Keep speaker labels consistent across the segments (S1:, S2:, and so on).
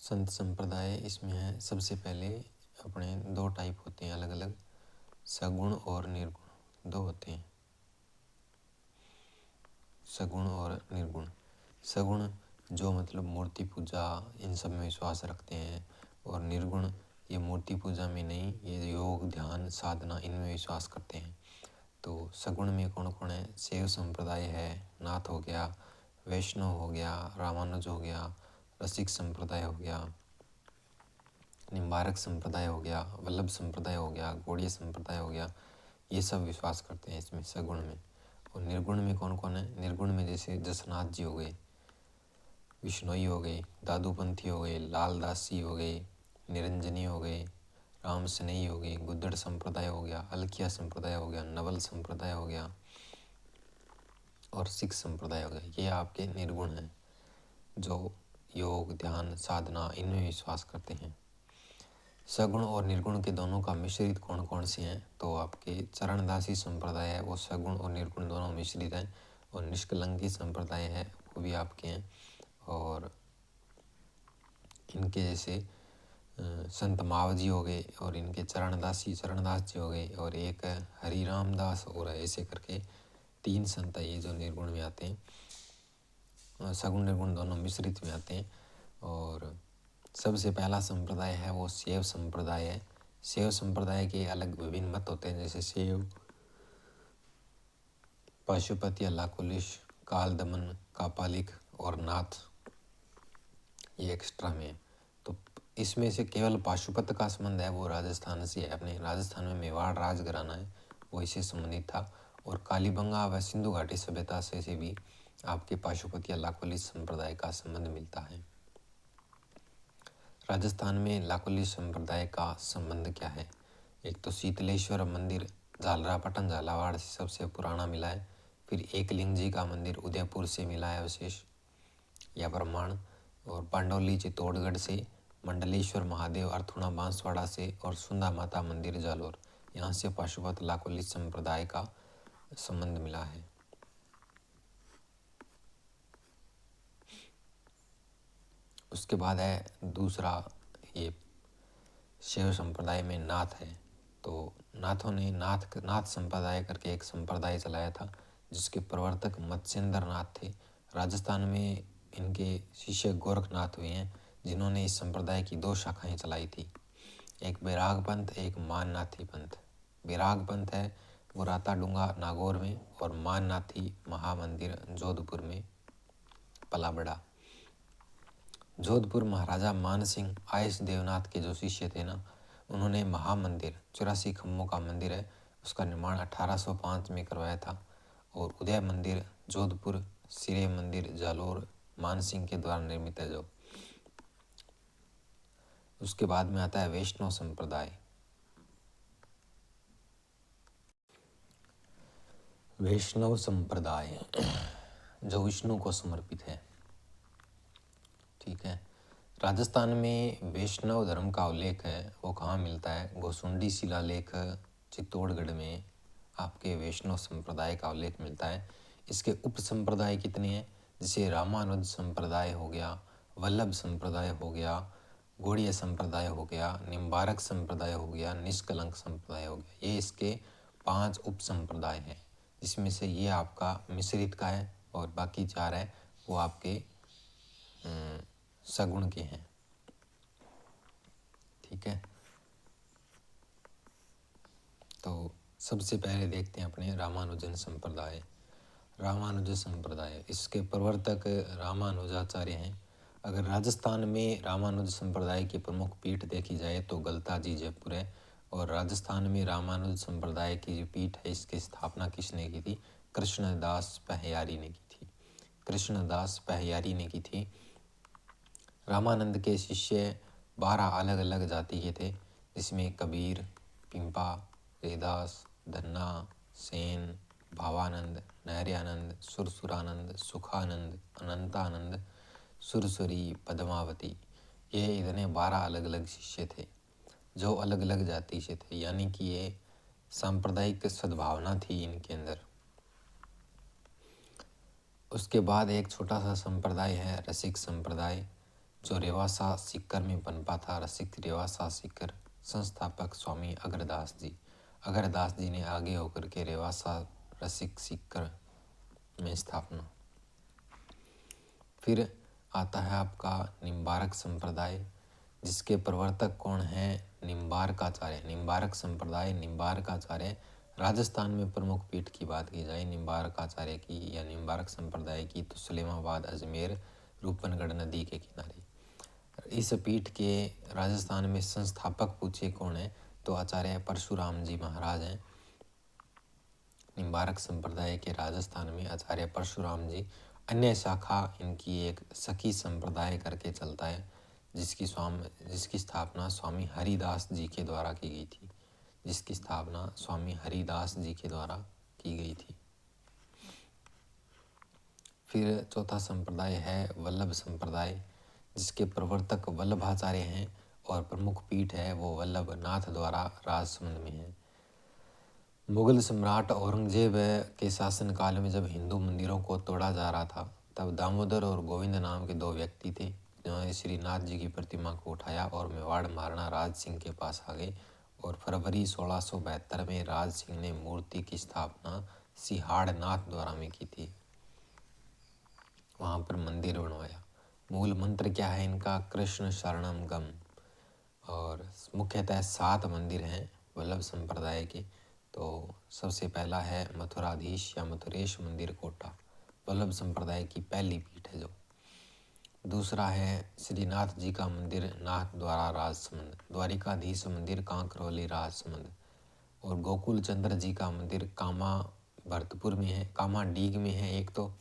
S1: संत संप्रदाय इसमें है। सबसे पहले अपने दो टाइप होते हैं अलग अलग, सगुण और निर्गुण, दो होते हैं, सगुण और निर्गुण। सगुण जो मतलब मूर्ति पूजा इन सब में विश्वास रखते हैं, और निर्गुण ये मूर्ति पूजा में नहीं, ये योग ध्यान साधना इनमें विश्वास करते हैं। तो सगुण में कौन कौन है? शैव संप्रदाय है, नाथ हो गया, वैष्णव हो गया, रामानुज हो गया, रसिक संप्रदाय हो गया, निम्बारक संप्रदाय हो गया, वल्लभ संप्रदाय हो गया, गौड़ीय संप्रदाय हो गया। ये सब विश्वास करते हैं इसमें सगुण में। और निर्गुण में कौन कौन है? निर्गुण में जैसे जसनाथ जी हो गए, विष्णोई हो गए, दादूपंथी हो गए, लालदास जी हो गए, निरंजनी हो गए, राम स्नेही हो गए, गुद्दड़ संप्रदाय हो गया, अलखिया संप्रदाय हो गया, नवल संप्रदाय हो गया और सिख संप्रदाय हो गया। ये आपके निर्गुण हैं जो योग ध्यान साधना इनमें विश्वास करते हैं। सगुण और निर्गुण के दोनों का मिश्रित कौन कौन से हैं? तो आपके चरणदासी संप्रदाय है, वो सगुण और निर्गुण दोनों मिश्रित हैं। और निष्कलंकी संप्रदाय है, वो भी आपके हैं। और इनके जैसे संत मावजी हो गए, और इनके चरणदास जी हो गए, और एक हरिराम दास और ऐसे करके तीन संत ये जो निर्गुण में आते हैं, सगुण निर्गुण दोनों मिश्रित में आते हैं। और सबसे पहला संप्रदाय है वो शैव संप्रदाय है। शैव संप्रदाय के अलग विभिन्न मत होते हैं, जैसे शैव, पाशुपत या लाकुलिश, काल दमन, कापालिक और नाथ, ये एक्स्ट्रा में है। तो इसमें से केवल पाशुपत का संबंध है वो राजस्थान से है, अपने राजस्थान में मेवाड़ राजघराना है वो इससे संबंधित था। और कालीबंगा व सिंधु घाटी सभ्यता से भी आपके पाशुपत या लाकुलिश संप्रदाय का संबंध मिलता है। राजस्थान में लाकुलिश संप्रदाय का संबंध क्या है? एक तो शीतलेश्वर मंदिर झालरापाटन झालावाड़ से सबसे पुराना मिला है। फिर एकलिंग जी का मंदिर उदयपुर से मिला है अवशेष या प्रमाण। और पांडौली चित्तौड़गढ़ से, मंडलेश्वर महादेव अर्थुणा बांसवाड़ा से, और सुंदा माता मंदिर जालोर, यहाँ से पाशुपत लाकुलिश संप्रदाय का संबंध मिला है। उसके बाद है दूसरा, ये शैव संप्रदाय में नाथ है। तो नाथों ने नाथ संप्रदाय करके एक संप्रदाय चलाया था, जिसके प्रवर्तक मत्स्येंद्र नाथ थे। राजस्थान में इनके शिष्य गोरखनाथ हुए हैं, जिन्होंने इस संप्रदाय की दो शाखाएं चलाई थी, एक बैराग पंथ, एक माननाथी पंथ। बैराग पंथ है वो राताडूंगा नागौर में, और माननाथी महामंदिर जोधपुर में पला बड़ा। जोधपुर महाराजा मान सिंह आयस देवनाथ के जो शिष्य थे ना, उन्होंने महामंदिर 84 खम्भों का मंदिर है, उसका निर्माण 1805 में करवाया था। और उदय मंदिर जोधपुर, सिरे मंदिर जालोर मान सिंह के द्वारा निर्मित है जो। उसके बाद में आता है वैष्णव संप्रदाय। वैष्णव संप्रदाय जो विष्णु को समर्पित है, ठीक है। राजस्थान में वैष्णव धर्म का उल्लेख है वो कहाँ मिलता है? गोसुंडी शिलालेख चित्तौड़गढ़ में आपके वैष्णव संप्रदाय का उल्लेख मिलता है। इसके उप संप्रदाय कितने हैं? जैसे रामानुज संप्रदाय हो गया, वल्लभ संप्रदाय हो गया, गौड़ीय संप्रदाय हो गया, निम्बारक संप्रदाय हो गया, निष्कलंक संप्रदाय हो गया। ये इसके 5 उप संप्रदाय हैं, जिसमें से ये आपका मिश्रित का है, और बाकी 4 है वो आपके सगुण के हैं, ठीक है। तो सबसे पहले देखते हैं अपने रामानुजन संप्रदाय। रामानुज संप्रदाय, इसके प्रवर्तक रामानुजाचार्य हैं। अगर राजस्थान में रामानुज संप्रदाय की प्रमुख पीठ देखी जाए तो गलताजी जयपुर है। और राजस्थान में रामानुज संप्रदाय की जो पीठ है, इसकी स्थापना किसने की थी? कृष्णदास पहयारी ने की थी। कृष्णदास पहयारी ने की थी। रामानंद के शिष्य 12 अलग अलग जाति के थे, जिसमें कबीर, पिंपा, रेदास, धन्ना, सेन, भावानंद, नहरयानंद, सुरसुरानंद, सुखानंद, अनंतानंद, सुरसुरी, पद्मावती, ये इतने 12 अलग अलग शिष्य थे जो अलग अलग जाति से थे, यानी कि ये सांप्रदायिक सद्भावना थी इनके अंदर। उसके बाद एक छोटा सा संप्रदाय है रसिक संप्रदाय, जो रेवासा सीकर में पनपा था। रसिक रेवासा सीकर। संस्थापक स्वामी अग्रदास जी। अग्रदास जी ने आगे होकर के रेवासा रसिक सीकर में स्थापना। फिर आता है आपका निम्बारक संप्रदाय, जिसके प्रवर्तक कौन है? निम्बारकाचार्य। निम्बारक संप्रदाय, निम्बारकाचार्य। राजस्थान में प्रमुख पीठ की बात की जाए निम्बारकाचार्य की या निम्बारक संप्रदाय की, तो सलेमाबाद, अजमेर, रूपनगढ़ नदी के किनारे। इस पीठ के राजस्थान में संस्थापक पूछे कौन है, तो आचार्य परशुराम जी महाराज हैं। निम्बारक संप्रदाय के राजस्थान में आचार्य परशुराम जी। अन्य शाखा इनकी एक सखी संप्रदाय करके चलता है, जिसकी स्थापना स्वामी हरिदास जी के द्वारा की गई थी। जिसकी स्थापना स्वामी हरिदास जी के द्वारा की गई थी। फिर चौथा संप्रदाय है वल्लभ संप्रदाय, जिसके प्रवर्तक वल्लभाचार्य हैं और प्रमुख पीठ है वो वल्लभ नाथ द्वारा राजसमंद में है। मुगल सम्राट औरंगजेब के शासनकाल में जब हिंदू मंदिरों को तोड़ा जा रहा था, तब दामोदर और गोविंद नाम के दो व्यक्ति थे, जिन्होंने श्रीनाथ जी की प्रतिमा को उठाया और मेवाड़ महाराणा राज सिंह के पास आ गए। और फरवरी 1672 में राज सिंह ने मूर्ति की स्थापना सिहाड़ नाथ द्वारा में की थी। वहाँ पर मंदिर बनवाया। मूल मंत्र क्या है इनका? कृष्ण शरणम गम। और मुख्यतः 7 मंदिर हैं वल्लभ संप्रदाय के। तो सबसे पहला है मथुराधीश या मथुरेश मंदिर कोटा, वल्लभ संप्रदाय की पहली पीठ है जो। दूसरा है श्रीनाथ जी का मंदिर नाथ द्वारा राजसमंद, द्वारिकाधीश मंदिर कांकरोली राजसमंद। और गोकुल चंद्र जी का मंदिर कामा भरतपुर में है, कामा डीग में है एक तो,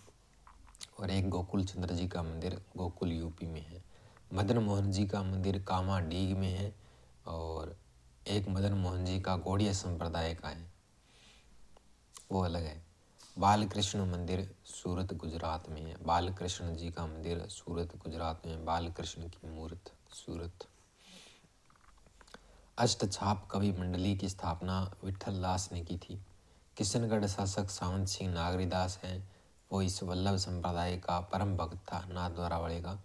S1: और एक गोकुल चंद्र जी का मंदिर गोकुल यूपी में है। मदन मोहन जी का मंदिर कामा डीग में है और एक मदन मोहन जी का गौड़िया संप्रदाय का है, वो अलग है। बालकृष्ण मंदिर सूरत गुजरात में है। बालकृष्ण जी का मंदिर सूरत गुजरात में, बालकृष्ण की मूर्त सूरत। अष्टछाप कवि मंडली की स्थापना विठल दास ने की थी। किशनगढ़ शासक सावंत सिंह नागरीदास हैं, वो इस वल्लभ संप्रदाय का परम भक्त था, नाथ द्वारा बढ़ेगा,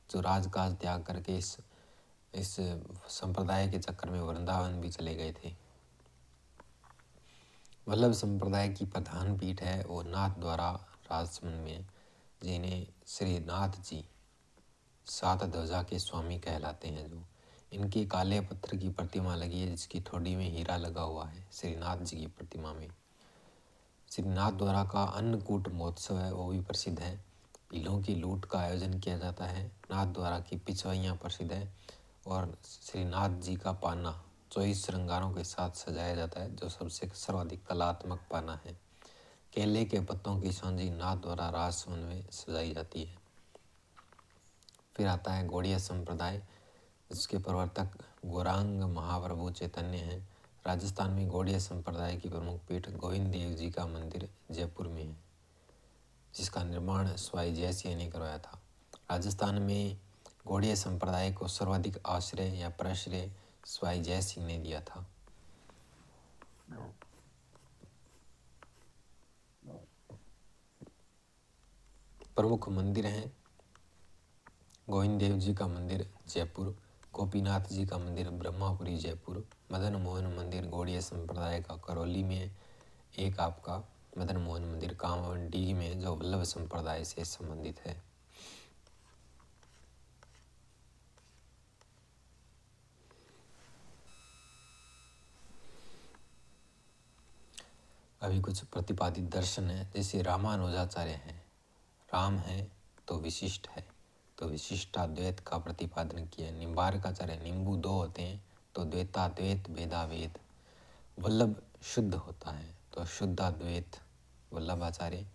S1: जो राजकाज त्याग करके इस संप्रदाय के चक्कर में वृंदावन भी चले गए थे। वल्लभ संप्रदाय की प्रधान पीठ है वो नाथ द्वारा राजसमंद में, जिन्हें श्रीनाथ जी 7 ध्वजा के स्वामी कहलाते हैं। जो इनकी काले पत्थर की प्रतिमा लगी है, जिसकी ठोडी में हीरा लगा हुआ है श्रीनाथ जी की प्रतिमा में। श्रीनाथ द्वारा का अन्नकूट महोत्सव है वो भी प्रसिद्ध है। भीलों की लूट का आयोजन किया जाता है। नाथ द्वारा की पिछवाइयाँ प्रसिद्ध है और श्रीनाथ जी का पाना 24 श्रृंगारों के साथ सजाया जाता है, जो सबसे सर्वाधिक कलात्मक पाना है। केले के पत्तों की सांझी नाथ द्वारा राजसमंद में सजाई जाती है। फिर आता है गौड़िया संप्रदाय, जिसके प्रवर्तक गौरांग महाप्रभु चैतन्य हैं। राजस्थान में गौड़िया संप्रदाय की प्रमुख पीठ गोविंद देव जी का मंदिर जयपुर में है, जिसका निर्माण स्वाई जय सिंह ने करवाया था। राजस्थान में गौड़िया संप्रदाय को सर्वाधिक आश्रय या प्रश्रय स्वाई जय सिंह ने दिया था। प्रमुख मंदिर हैं गोविंद देव जी का मंदिर जयपुर, गोपीनाथ जी का मंदिर ब्रह्मापुरी जयपुर, मदन मोहन मंदिर गौड़िया संप्रदाय का करौली में, एक आपका मदन मोहन मंदिर कामावंडी में जो वल्लभ संप्रदाय से संबंधित है। अभी कुछ प्रतिपादित दर्शन है, जैसे रामानुजाचार्य हैं। राम है तो विशिष्ट है, तो विशिष्टाद्वैत का प्रतिपादन किया। निम्बारकाचार्य, निम्बू 2 होते हैं तो द्वैताद्वैत भेदाभेद। वल्लभ शुद्ध होता है तो शुद्धाद्वैत वल्लभाचार्य।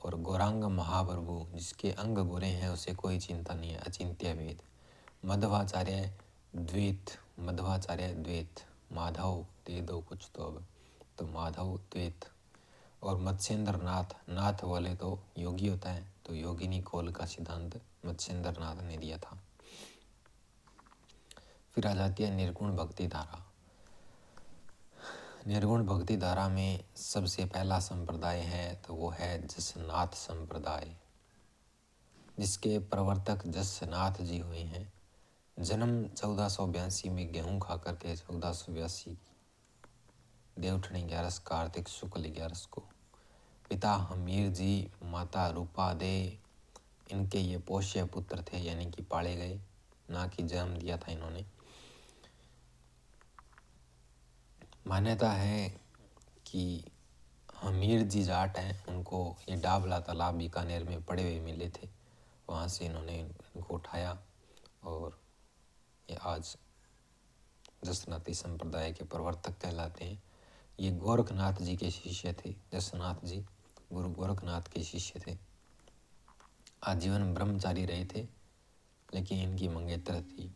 S1: और गौरांग महाप्रभु, जिसके अंग गोरे हैं उसे कोई चिंता नहीं है, अचिंत्य भेद। मध्वाचार्य द्वैत, मध्वाचार्य द्वैत। माधव दे दो कुछ तो अब, तो माधव द्वैत। और मत्स्येंद्र नाथ, नाथ वाले तो योगी होता है, तो योगिनी कोल का सिद्धांत मत्स्येंद्र नाथ ने दिया था। फिर आ जाती है निर्गुण भक्ति धारा। निर्गुण भक्ति धारा में सबसे पहला संप्रदाय है तो वो है जसनाथ संप्रदाय। जिसके प्रवर्तक जसनाथ जी हुए हैं। जन्म 1482 में गेहूं खा करके 1482 देवउठनी 11 कार्तिक शुक्ल 11 को। पिता हमीर जी, माता रूपा दे, इनके ये पोष्य पुत्र थे, यानी कि पाले गए, ना कि जन्म दिया था इन्होंने। मान्यता है कि हमीर जी जाट हैं, उनको ये डाबला तालाब बीकानेर में पड़े हुए मिले थे, वहाँ से इन्होंने इनको उठाया और ये आज जसनाती संप्रदाय के प्रवर्तक कहलाते हैं। ये गोरखनाथ जी के शिष्य थे। जसनाथ जी गुरु गोरखनाथ के शिष्य थे। आजीवन ब्रह्मचारी रहे थे, लेकिन इनकी मंगेतर थी।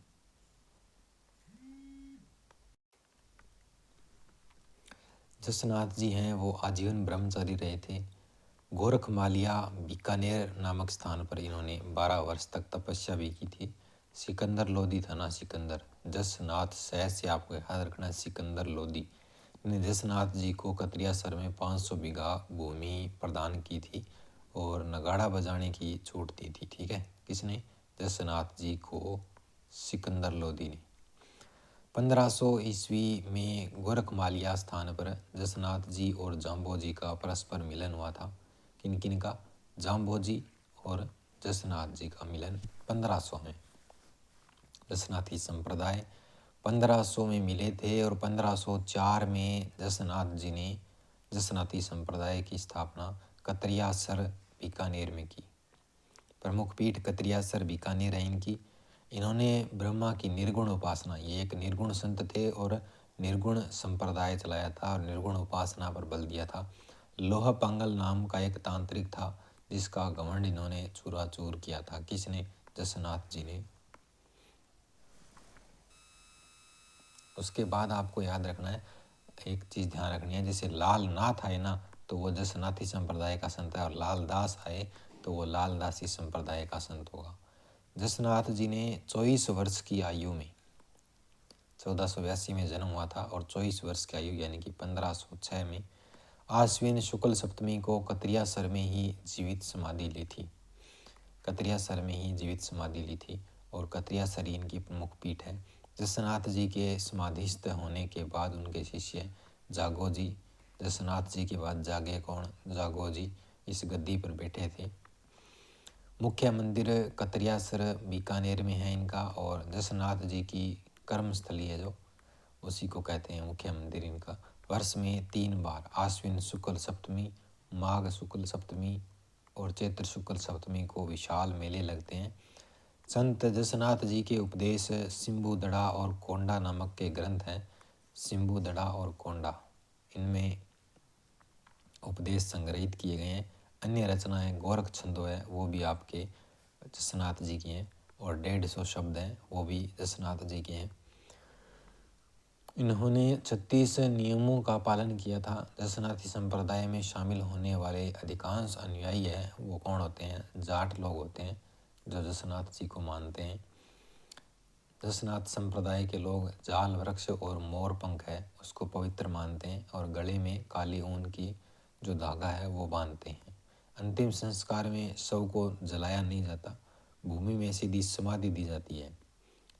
S1: जसनाथ जी हैं वो आजीवन ब्रह्मचारी रहे थे। गोरखमालिया बीकानेर नामक स्थान पर इन्होंने 12 वर्ष तक तपस्या भी की थी। सिकंदर लोधी था ना, सिकंदर। जसनाथ शहर से आपको याद रखना है, सिकंदर लोधी ने जसनाथ जी को कतरियासर में 500 बीघा भूमि प्रदान की थी और नगाड़ा बजाने की छूट दी थी। ठीक है, किसने? जसनाथ जी को सिकंदर लोधी ने। 1500 ईस्वी में गोरखमालिया स्थान पर जसनाथ जी और जाम्बो जी का परस्पर मिलन हुआ था। किन किन का? जाम्बो जी और जसनाथ जी का मिलन 1500 में। जसनाथी संप्रदाय 1500 में मिले थे और 1504 में जसनाथ जी ने जसनाती संप्रदाय की स्थापना कतरियासर बीकानेर में की। प्रमुख पीठ कतरियासर बीकानेर है इनकी। इन्होंने ब्रह्मा की निर्गुण उपासना, ये एक निर्गुण संत थे और निर्गुण संप्रदाय चलाया था और निर्गुण उपासना पर बल दिया था। लोह पांगल नाम का एक तांत्रिक था जिसका घमंड इन्होंने चूराचूर किया था। किसने? जसनाथ जी ने। उसके बाद आपको याद रखना है, एक चीज़ ध्यान रखनी है, जैसे लाल नाथ आए ना तो वो जसनाथी संप्रदाय का संत है, और लाल दास आए तो वो लाल दासी संप्रदाय का संत होगा। जसनाथ जी ने 24 वर्ष की आयु में, 1482 में जन्म हुआ था और 24 वर्ष की आयु यानी कि 1506 में आश्विन शुक्ल सप्तमी को कतरियासर में ही जीवित समाधि ली थी। कतरियासर में ही जीवित समाधि ली थी और कतरियासर इनकी प्रमुख पीठ है। जसनाथ जी के समाधिस्थ होने के बाद उनके शिष्य जागो जी, जसनाथ जी के बाद जागे कौन? जागो जी इस गद्दी पर बैठे थे। मुख्य मंदिर कतरियासर बीकानेर में है इनका, और जसनाथ जी की कर्मस्थली है जो, उसी को कहते हैं मुख्य मंदिर इनका। वर्ष में 3 बार आश्विन शुक्ल सप्तमी, माघ शुक्ल सप्तमी और चैत्र शुक्ल सप्तमी को विशाल मेले लगते हैं। संत जसनाथ जी के उपदेश सिम्बुदड़ा और कोंडा नामक के ग्रंथ हैं। सिम्बुदड़ा और कोंडा, इनमें उपदेश संग्रहित किए गए हैं। अन्य रचनाएं गोरख छंदो है, वो भी आपके जसनाथ जी की हैं, और 150 शब्द हैं, वो भी जसनाथ जी के हैं। इन्होंने 36 नियमों का पालन किया था। जसनाथी संप्रदाय में शामिल होने वाले अधिकांश अनुयायी हैं वो कौन होते हैं? जाट लोग होते हैं जो जसनाथ जी को मानते हैं। जसनाथ संप्रदाय के लोग जाल वृक्ष और मोर पंख है उसको पवित्र मानते हैं और गले में काली ऊन की जो धागा है वो बांधते हैं। अंतिम संस्कार में शव को जलाया नहीं जाता, भूमि में सीधी समाधि दी जाती है।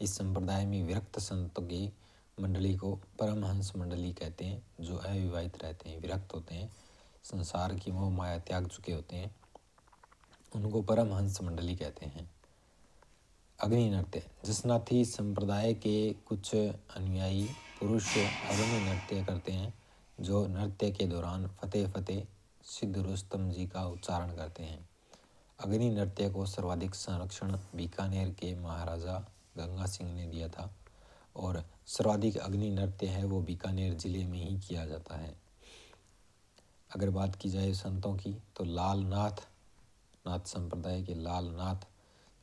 S1: इस संप्रदाय में विरक्त संतों की मंडली को परमहंस मंडली कहते हैं, जो अविवाहित रहते हैं, विरक्त होते हैं, संसार की मोह माया त्याग चुके होते हैं, उनको परमहंस मंडली कहते हैं। अग्नि नृत्य, जसनाथी संप्रदाय के कुछ अनुयायी पुरुष अग्नि नृत्य करते हैं, जो नृत्य के दौरान फतेह फतेह सिद्ध रुस्तम जी का उच्चारण करते हैं। अग्नि नृत्य को सर्वाधिक संरक्षण बीकानेर के महाराजा गंगा सिंह ने दिया था और सर्वाधिक अग्नि नृत्य है वो बीकानेर जिले में ही किया जाता है। अगर बात की जाए संतों की तो लाल नाथ, नाथ संप्रदाय के लाल नाथ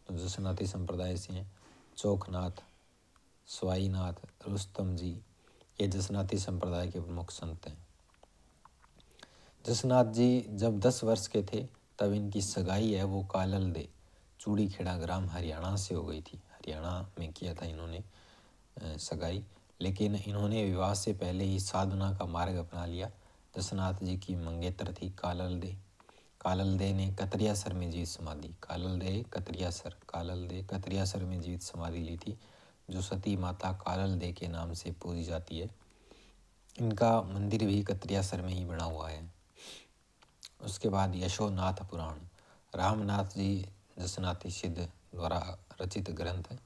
S1: तो जसनाथी संप्रदाय से हैं। चोखनाथ, स्वाईनाथ, रुस्तम जी, ये जसनाथी संप्रदाय के प्रमुख संत हैं। जसनाथ जी जब 10 वर्ष के थे तब इनकी सगाई है वो कालल दे चूड़ी खेड़ा ग्राम हरियाणा से हो गई थी। हरियाणा में किया था इन्होंने सगाई, लेकिन इन्होंने विवाह से पहले ही साधना का मार्ग अपना लिया। जसनाथ जी की मंगेतर थी कालल दे। काललदेह ने कतरियासर में जीवित समाधि, काललदेह कतरियासर में जीवित समाधि ली थी, जो सती माता काललदेह के नाम से पूजी जाती है। इनका मंदिर भी कतरियासर में ही बना हुआ है। उसके बाद यशोनाथ पुराण, रामनाथ जी जसनाती सिद्ध द्वारा रचित ग्रंथ है।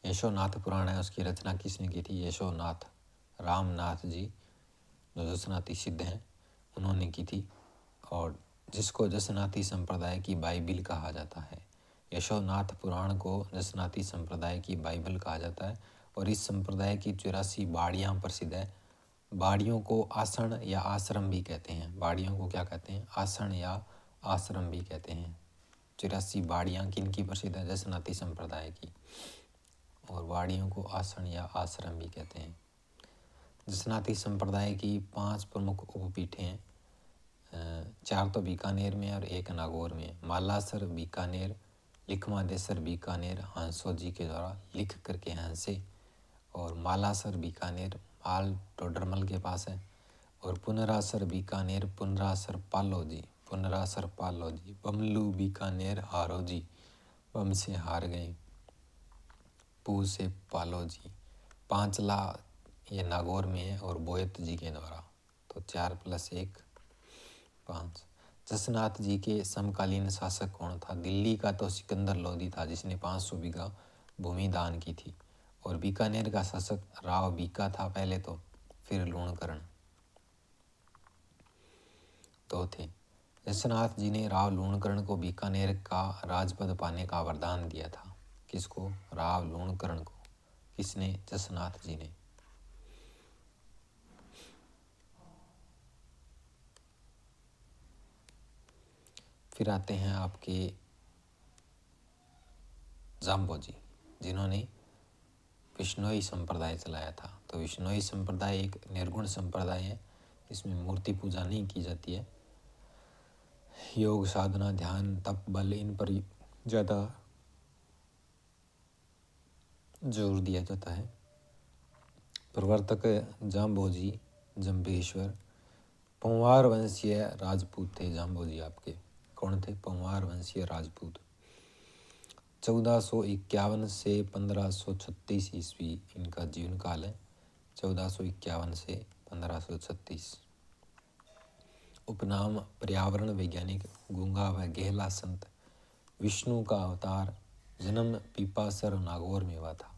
S1: यशोनाथ पुराण है, उसकी रचना किसने की थी? यशोनाथ रामनाथ जी जो जसनाती सिद्ध हैं उन्होंने की थी, और जिसको जसनाती संप्रदाय की बाइबिल कहा जाता है। यशोनाथ पुराण को जसनाती संप्रदाय की बाइबल कहा जाता है, और इस संप्रदाय की 84 बाड़ियाँ प्रसिद्ध है। बाड़ियों को आसन या आश्रम भी कहते हैं। बाड़ियों को क्या कहते हैं? आसन या आश्रम भी कहते हैं। 84 बाड़ियाँ किन की प्रसिद्ध है? जसनाती संप्रदाय की, और बाड़ियों को आसन या आश्रम भी कहते हैं। जसनाती संप्रदाय की 5 प्रमुख उपपीठें हैं, 4 तो बीकानेर में और 1 नागौर में। मालासर बीकानेर, लिखमादेसर बीकानेर हंसो जी के द्वारा लिख करके हंसे, और मालासर बीकानेर माल टोडरमल के पास है, और पुनरासर बीकानेर पुनरासर पालोजी, बमलू बीकानेर हारोजी, बम से हार गए, पू से पालोजी। पांचला ये नागौर में है, और बोयत जी के द्वारा। तो 4 + 1 5। जसनाथ जी के समकालीन शासक कौन था? दिल्ली का तो सिकंदर लोधी था, जिसने 500 बीघा भूमि दान की थी, और बीकानेर का शासक राव बीका था पहले तो, फिर लूणकरण तो थे। जसनाथ जी ने राव लूणकरण को बीकानेर का राजपद पाने का वरदान दिया था। किसको? राव लूणकरण को। किसने? जसनाथ जी ने। फिर आते हैं आपके जाम्बोजी, जिन्होंने विश्नोई संप्रदाय चलाया था। तो विश्नोई संप्रदाय एक निर्गुण संप्रदाय है, इसमें मूर्ति पूजा नहीं की जाती है। योग साधना ध्यान तप बल इन पर ज़्यादा जोर दिया जाता है। प्रवर्तक जाम्बोजी जम्बेश्वर पंवार वंशीय राजपूत थे। जाम्बोजी आपके कौन थे? पंवार वंशीय राजपूत। 1451 से 1536 ईस्वी इनका जीवन काल है। 1451 से 1536। उपनाम पर्यावरण वैज्ञानिक, गूंगा व गहला संत, विष्णु का अवतार। जन्म पीपासर नागौर में हुआ था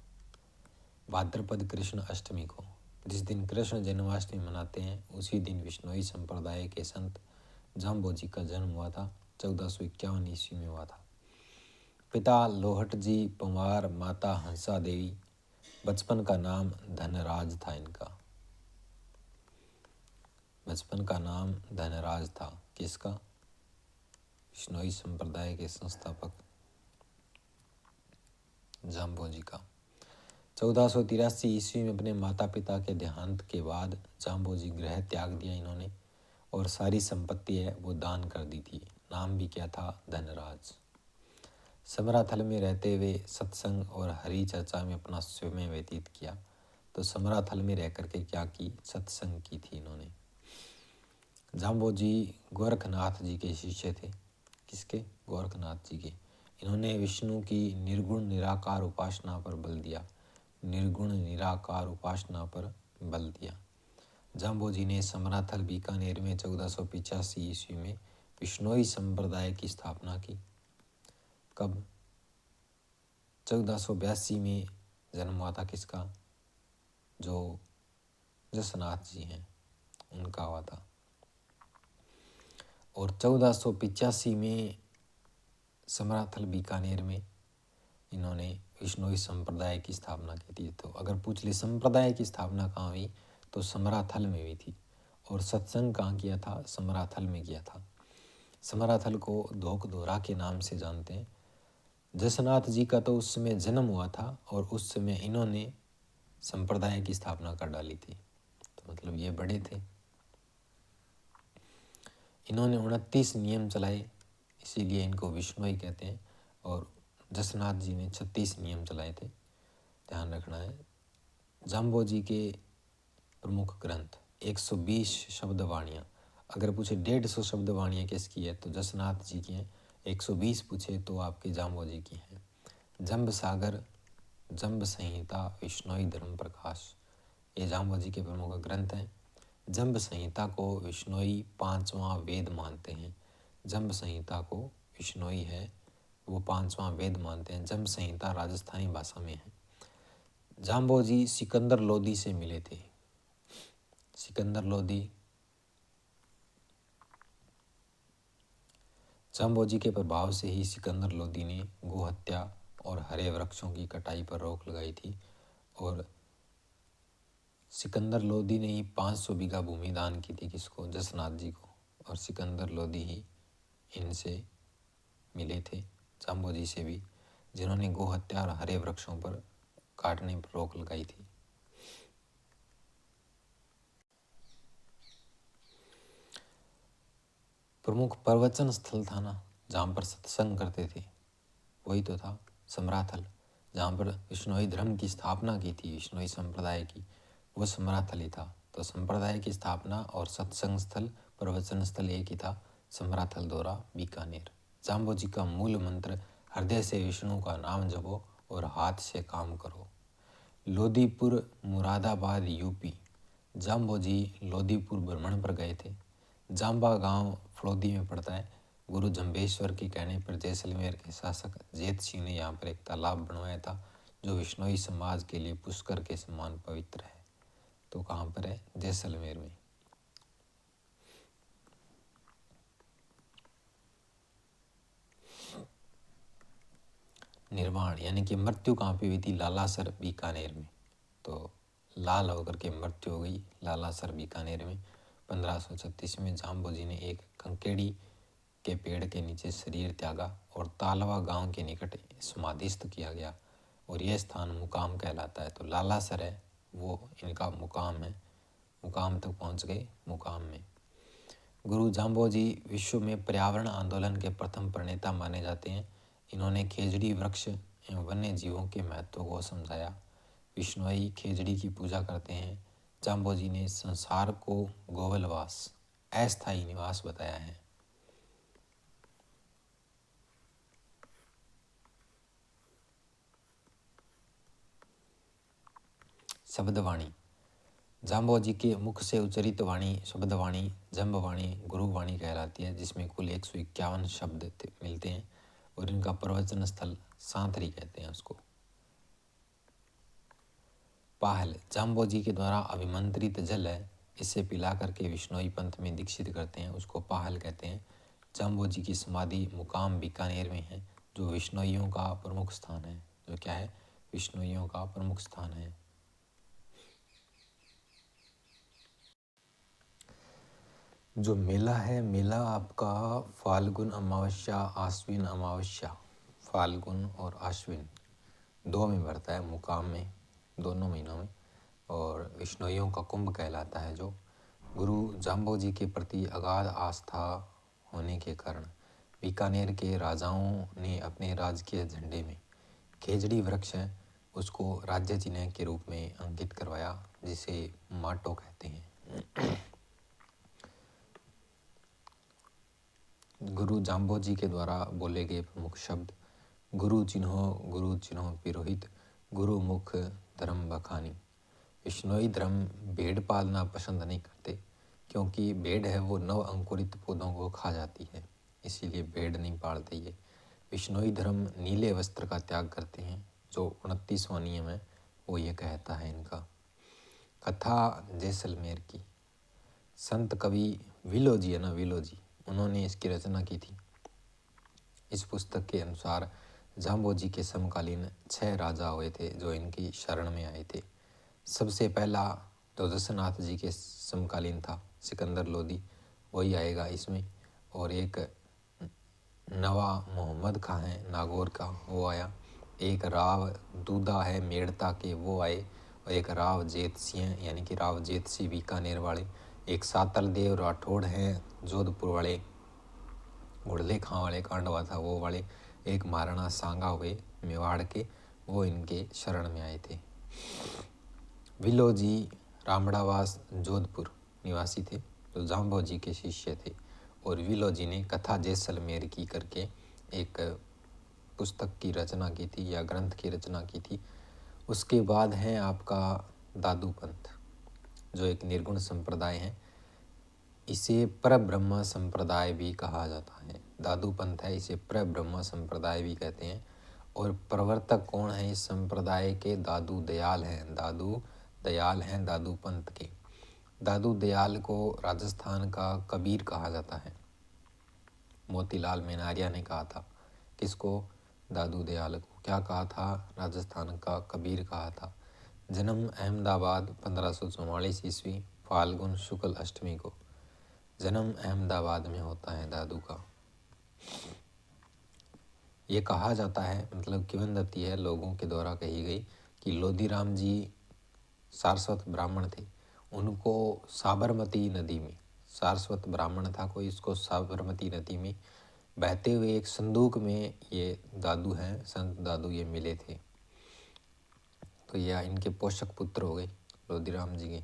S1: भाद्रपद कृष्ण अष्टमी को। जिस दिन कृष्ण जन्माष्टमी मनाते हैं उसी दिन विष्णोई संप्रदाय के संत जाम्बोजी का जन्म हुआ था। 1451 ईस्वी में हुआ था। पिता लोहट जी पंवार, माता हंसा देवी। बचपन का नाम धनराज था इनका। बचपन का नाम धनराज था। किसका? विष्णोई संप्रदाय के संस्थापक जाम्बोजी का। 1483 ईस्वी में अपने माता पिता के देहांत के बाद जाम्बोजी गृह त्याग दिया इन्होंने, और सारी संपत्ति है वो दान कर दी थी। नाम भी क्या था? धनराज। समराथल में रहते हुए सत्संग और हरि चर्चा में अपना समय व्यतीत किया। तो समराथल में रह करके क्या की? सत्संग की थी इन्होंने। जाम्बोजी गोरखनाथ जी के शिष्य थे। किसके? गोरखनाथ जी के। इन्होंने विष्णु की निर्गुण निराकार उपासना पर बल दिया। निर्गुण निराकार उपासना पर बल दिया। जाम्बोजी ने समराथल बीकानेर में 1485 ईस्वी में विष्णोई संप्रदाय की स्थापना की। कब? 1482 में जन्म हुआ था किसका? जो जसनाथ जी हैं उनका हुआ था। और 1485 में समराथल बीकानेर में इन्होंने विष्णोई संप्रदाय की स्थापना की थी। तो अगर पूछ ले संप्रदाय की स्थापना कहाँ हुई, तो समराथल में हुई थी। और सत्संग कहाँ किया था? समराथल में किया था। समराथल को धोक धोरा के नाम से जानते हैं। जसनाथ जी का तो उस समय जन्म हुआ था, और उस समय इन्होंने संप्रदाय की स्थापना कर डाली थी। तो मतलब ये बड़े थे। इन्होंने 29 नियम चलाए, इसीलिए इनको विष्णोई कहते हैं। और जसनाथ जी ने 36 नियम चलाए थे, ध्यान रखना है। जाम्बोजी के प्रमुख ग्रंथ 120 शब्द वाणियाँ, अगर पूछे 150 शब्द वाणियाँ किसकी है तो जसनाथ जी की हैं। 120 पूछे तो आपके जाम्बोजी की हैं। जंब सागर, जंब संहिता, विष्णोई धर्म प्रकाश, ये जाम्बोजी के प्रमुख ग्रंथ हैं। जंब संहिता को विष्णोई 5वां वेद मानते हैं। जंब संहिता को विष्णोई है वो 5वां वेद मानते हैं। जंब संहिता राजस्थानी भाषा में है। जाम्बोजी सिकंदर लोदी से मिले थे। सिकंदर लोदी जाम्बोजी के प्रभाव से ही सिकंदर लोदी ने गोहत्या और हरे वृक्षों की कटाई पर रोक लगाई थी। और सिकंदर लोदी ने ही 500 बीघा भूमि दान की थी किसको, जसनाथ जी को। और सिकंदर लोदी ही इनसे मिले थे, जाम्बोजी से भी, जिन्होंने गोहत्या और हरे वृक्षों पर काटने पर रोक लगाई थी। प्रमुख प्रवचन स्थल था ना जहाँ पर सत्संग करते थे, वही तो था समराथल, जहाँ पर विष्णोई धर्म की स्थापना की थी, विष्णोई संप्रदाय की, वो समराथल ही था। तो संप्रदाय की स्थापना और सत्संग स्थल, प्रवचन स्थल एक ही था, समराथल दौरा बीकानेर। जाम्बोजी का मूल मंत्र हृदय से विष्णु का नाम जपो और हाथ से काम करो। लोदीपुर मुरादाबाद यूपी। जाम्बोजी लोदीपुर भ्रमण पर गए थे। जाम्बा गांव फलोदी में पड़ता है। गुरु जम्बेश्वर के कहने पर जैसलमेर के शासक जेत सिंह ने यहाँ पर एक तालाब बनवाया था जो विष्णोई समाज के लिए पुष्कर के समान पवित्र है। तो कहाँ पर है, जैसलमेर में। निर्वाण यानी कि मृत्यु कहाँ पे हुई थी, लालासर बीकानेर में। तो लाल होकर के मृत्यु हो गई लालासर बीकानेर में 1536 में। जाम्बोजी ने एक कंकेड़ी के पेड़ के नीचे शरीर त्यागा और तालवा गांव के निकट समाधिस्थ किया गया और यह स्थान मुकाम कहलाता है। तो लालासर है वो इनका मुकाम है, मुकाम तक पहुंच गए, मुकाम में। गुरु जाम्बोजी विश्व में पर्यावरण आंदोलन के प्रथम प्रणेता माने जाते हैं। इन्होंने खेजड़ी वृक्ष एवं वन्य जीवों के महत्व को समझाया। विष्णोई खेजड़ी की पूजा करते हैं। जाम्बोजी ने संसार को गोवलवास, अस्थायी निवास बताया है। शब्दवाणी, जाम्बोजी के मुख से उच्चरित वाणी शब्दवाणी जंबवाणी गुरुवाणी कहलाती है, जिसमें कुल 151 शब्द मिलते हैं और इनका प्रवचन स्थल सांतरी कहते हैं उसको। पाहल, जाम्बोजी के द्वारा अभिमंत्रित जल है, इसे पिला करके विष्णोई पंथ में दीक्षित करते हैं, उसको पाहल कहते हैं। जाम्बोजी की समाधि मुकाम बीकानेर में है, जो विष्णोइयों का प्रमुख स्थान है। जो क्या है, विष्णोइयों का प्रमुख स्थान है। जो मेला है, मेला आपका फाल्गुन अमावस्या, आश्विन अमावस्या, फाल्गुन और आश्विन 2 में भरता है, मुकाम में, दोनों महीनों में। और विष्णोइयों का कुंभ कहलाता है। जो गुरु जाम्बोजी के प्रति अगाध आस्था होने के कारण बीकानेर के राजाओं ने अपने राजकीय झंडे में खेजड़ी वृक्ष है उसको राज्य चिन्ह के रूप में अंकित करवाया, जिसे माटो कहते हैं। गुरु जाम्बोजी के द्वारा बोले गए प्रमुख शब्द: गुरु चिन्हो पिरोहित, गुरु मुख धर्म बखानी। विष्णोई धर्म भेड़ पालना पसंद नहीं करते, क्योंकि भेड़ है वो नव अंकुरित पौधों को खा जाती है, इसीलिए भेड़ नहीं पालते ये। विष्णोई धर्म नीले वस्त्र का त्याग करते हैं, जो 29वां नियम है वो ये कहता है इनका। कथा जैसलमेर की, संत कवि विलोजी है ना, विलोजी, उन्होंने इसकी रचना की थी। इस पुस्तक के अनुसार जाम्बोजी के समकालीन 6 राजा हुए थे जो इनकी शरण में आए थे। सबसे पहला तो जसनाथ जी के समकालीन था, सिकंदर लोदी, वही आएगा इसमें। और एक नवा मोहम्मद खां है नागौर का, वो आया। एक राव दूधा है मेड़ता के, वो आए। और एक राव जेत सिंह यानी कि राव जेत सिंह बीकानेर वाले। एक सातल देव राठौड़ हैं जोधपुर वाले, घुड़ले खां वाले कांड हुआ था वो वाले। एक महाराणा सांगा हुए मेवाड़ के, वो इनके शरण में आए थे। विलोजी रामड़ावास जोधपुर निवासी थे। जो जाम्बो जी के शिष्य थे, और विलो जी ने कथा जैसलमेर की करके एक पुस्तक की रचना की थी या ग्रंथ की रचना की थी। उसके बाद है आपका दादू पंथ, जो एक निर्गुण संप्रदाय है। इसे परब्रह्म संप्रदाय भी कहा जाता है। दादू पंथ है, इसे परब्रह्म संप्रदाय भी कहते हैं। और प्रवर्तक कौन है इस संप्रदाय के? दादू दयाल हैं। दादू दयाल हैं दादू पंथ के। दादू दयाल को राजस्थान का कबीर कहा जाता है। मोतीलाल मेनारिया ने कहा था। किसको? दादू दयाल को क्या कहा था? राजस्थान का कबीर कहा था। जन्म अहमदाबाद 1544 ईस्वी फाल्गुन शुक्ल अष्टमी को जन्म अहमदाबाद में होता है दादू का। ये कहा जाता है, मतलब किंवदंती है लोगों के द्वारा कही गई, कि लोधीराम जी सारस्वत ब्राह्मण थे। उनको साबरमती नदी में, सारस्वत ब्राह्मण था कोई, इसको साबरमती नदी में बहते हुए एक संदूक में ये दादू हैं, संत दादू ये मिले थे। तो यह इनके पोषक पुत्र हो गए लोधीराम जी के।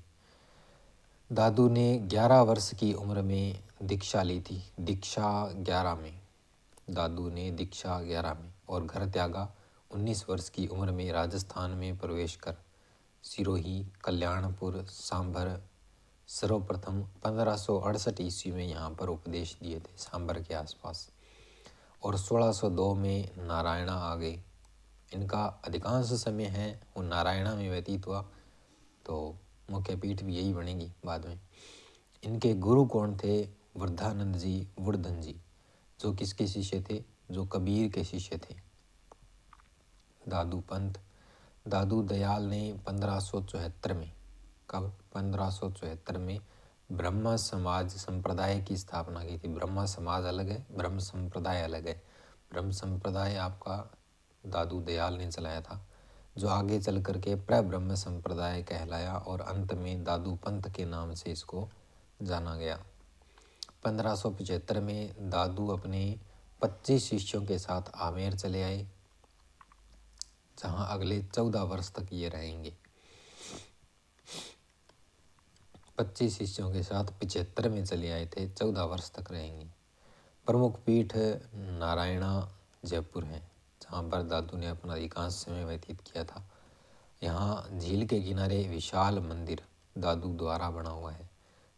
S1: दादू ने 11 वर्ष की उम्र में दीक्षा ली थी। दीक्षा 11 में, दादू ने दीक्षा 11 में, और घर त्यागा 19 वर्ष की उम्र में। राजस्थान में प्रवेश कर सिरोही, कल्याणपुर, सांभर सर्वप्रथम 1568 ईस्वी में यहाँ पर उपदेश दिए थे, सांभर के आसपास। और 1602 में नारायणा आ गए। इनका अधिकांश समय है वो नारायणा में व्यतीत हुआ, तो मुख्य पीठ भी यही बनेगी बाद में। इनके गुरु कौन थे? वृद्धानंद जी, वुर्धन जी, जो किसके शिष्य थे? जो कबीर के शिष्य थे। दादू पंथ, दादू दयाल ने 1574 में, कब? 1574 में ब्रह्म समाज संप्रदाय की स्थापना की थी। ब्रह्म समाज अलग है, ब्रह्म संप्रदाय अलग है। ब्रह्म संप्रदाय आपका दादू दयाल ने चलाया था, जो आगे चल करके प्रब्रह्म संप्रदाय कहलाया, और अंत में दादू पंथ के नाम से इसको जाना गया। 1575 में दादू अपने 25 शिष्यों के साथ आमेर चले आए, जहाँ अगले 14 वर्ष तक ये रहेंगे। 25 शिष्यों के साथ 75 में चले आए थे, 14 वर्ष तक रहेंगे। प्रमुख पीठ नारायणा जयपुर है, जहाँ पर दादू ने अपना अधिकांश समय व्यतीत किया था। यहाँ झील के किनारे विशाल मंदिर दादू द्वारा बना हुआ है।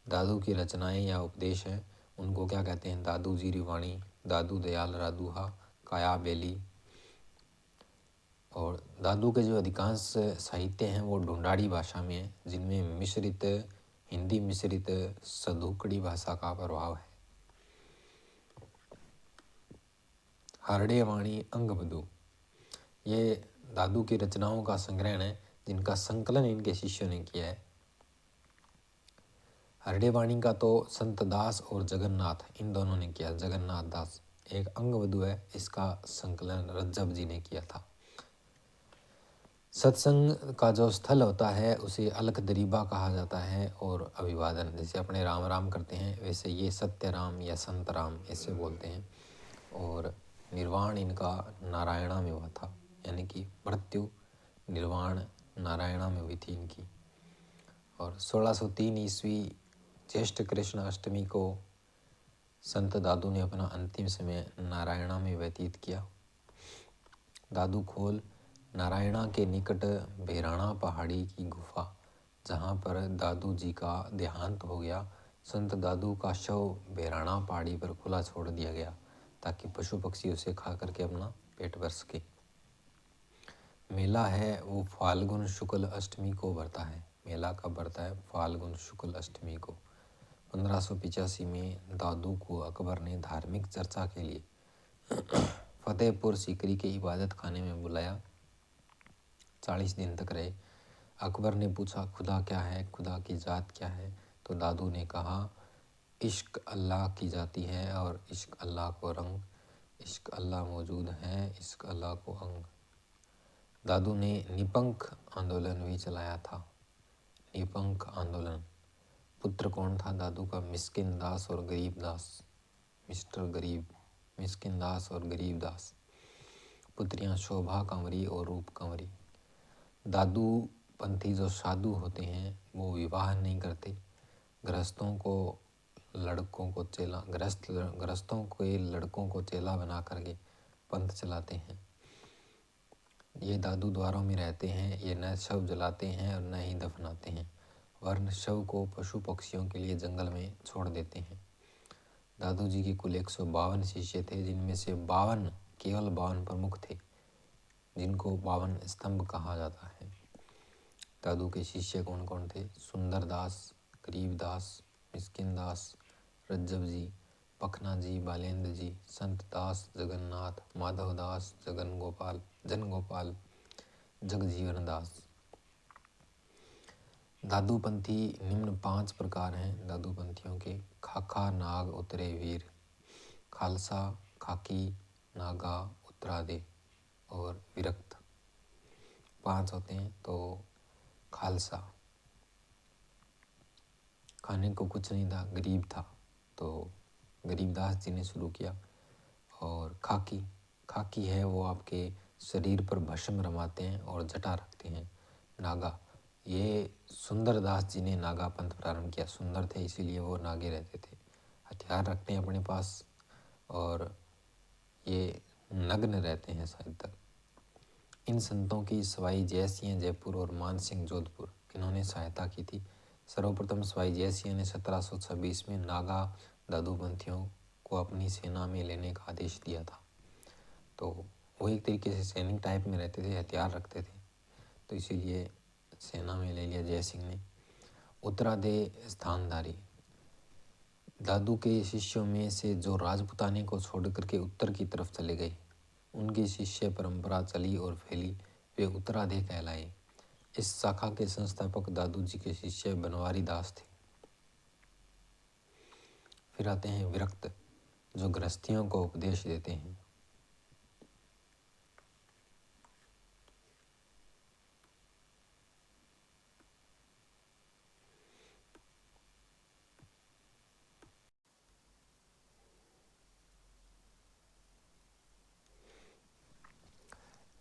S1: दादू की रचनाएं या उपदेश हैं, उनको क्या कहते हैं? दादू जी रिवाणी, दादू दयाल रादूहा, काया बेली। और दादू के जो अधिकांश साहित्य हैं वो ढूंढाड़ी भाषा में है, जिनमें मिश्रित हिंदी मिश्रित सधुकड़ी भाषा का प्रभाव है। हरड़े वाणी अंगबधु, ये दादू की रचनाओं का संग्रहण है, जिनका संकलन इनके शिष्यों ने किया है। हरड़े वाणी का तो संत दास और जगन्नाथ, इन दोनों ने किया। जगन्नाथ दास एक अंगवधु है, इसका संकलन रज्जब जी ने किया था। सत्संग का जो स्थल होता है उसे अलख दरीबा कहा जाता है, और अभिवादन, जैसे अपने राम राम करते हैं वैसे ये सत्य राम या संत राम ऐसे बोलते हैं। और निर्वाण इनका नारायणा में हुआ था, यानी कि मृत्यु निर्वाण नारायणा में हुई थी इनकी। और 1603 ईस्वी ज्येष्ठ कृष्ण अष्टमी को संत दादू ने अपना अंतिम समय नारायणा में व्यतीत किया। दादू खोल नारायणा के निकट बेराणा पहाड़ी की गुफा, जहाँ पर दादू जी का देहांत हो गया, संत दादू का शव बेराणा पहाड़ी पर खुला छोड़ दिया गया, ताकि पशु पक्षी उसे खा करके अपना पेट भर सके। मेला है वो फाल्गुन शुक्ल अष्टमी को भरता है। मेला कब भरता है? फाल्गुन शुक्ल अष्टमी को। 1585 में दादू को अकबर ने धार्मिक चर्चा के लिए फतेहपुर सीकरी के इबादत खाने में बुलाया। 40 दिन तक रहे। अकबर ने पूछा, खुदा क्या है, खुदा की जात क्या है? तो दादू ने कहा, इश्क अल्लाह की जाती है और इश्क अल्लाह को रंग, इश्क अल्लाह मौजूद है, इश्क अल्लाह को अंग। दादू ने निपंख आंदोलन भी चलाया था। निपंख आंदोलन। पुत्र कौन था दादू का? मिस्किन दास और गरीब दास। मिस्टर गरीब, मिस्किन दास और गरीब दास। पुत्रियां शोभा कंवरी और रूप कंवरी। दादू पंथी जो साधु होते हैं वो विवाह नहीं करते, गृहस्थों को लड़कों को चेला गृहस्थों के लड़कों को चेला बना करके पंथ चलाते हैं। ये दादू द्वारों में रहते हैं, ये न शव जलाते हैं और न ही दफनाते हैं, वरन शव को पशु पक्षियों के लिए जंगल में छोड़ देते हैं। दादू जी के कुल 152 शिष्य थे, जिनमें से 52 केवल 52 प्रमुख थे, जिनको 52 स्तंभ कहा जाता है। दादू के शिष्य कौन कौन थे? सुंदरदास, गरीबदास, मिस्किनदास, रज्जब जी, पखना जी, बालेंद्र जी, संत दास, जगन्नाथ, माधवदास, जन गोपाल, जगजीवन दास। दादूपंथी निम्न 5 प्रकार हैं दादूपंथियों के: खाखा, नाग, उतरे, वीर, खालसा, खाकी, नागा, उत्तरादे और विरक्त। 5 होते हैं। तो खालसा, खाने को कुछ नहीं था, गरीब था, तो गरीबदास जी ने शुरू किया। और खाकी है वो आपके शरीर पर भस्म रमाते हैं और जटा रखते हैं। नागा, ये सुंदरदास जी ने नागा पंथ प्रारंभ किया। सुंदर थे इसीलिए वो नागे रहते थे, हथियार रखते हैं अपने पास और ये नग्न रहते हैं शायद तक। इन संतों की सवाई जयसिंह जयपुर और मानसिंह जोधपुर, इन्होंने सहायता की थी। सर्वप्रथम सवाई जयसिंह ने 1726 में नागा दादूपंथियों को अपनी सेना में लेने का आदेश दिया था। तो वो एक तरीके से सैनिक टाइप में रहते थे, हथियार रखते थे, तो इसीलिए सेना में ले लिया जय सिंह ने। उत्तरादे स्थानधारी, दादू के शिष्यों में से जो राजपुताने को छोड़ करके उत्तर की तरफ चले गए, उनकी शिष्य परंपरा चली और फैली, वे उत्तरादे कहलाए। इस शाखा के संस्थापक दादू जी के शिष्य बनवारी दास थे। फिर आते हैं विरक्त, जो गृहस्थियों को उपदेश देते हैं।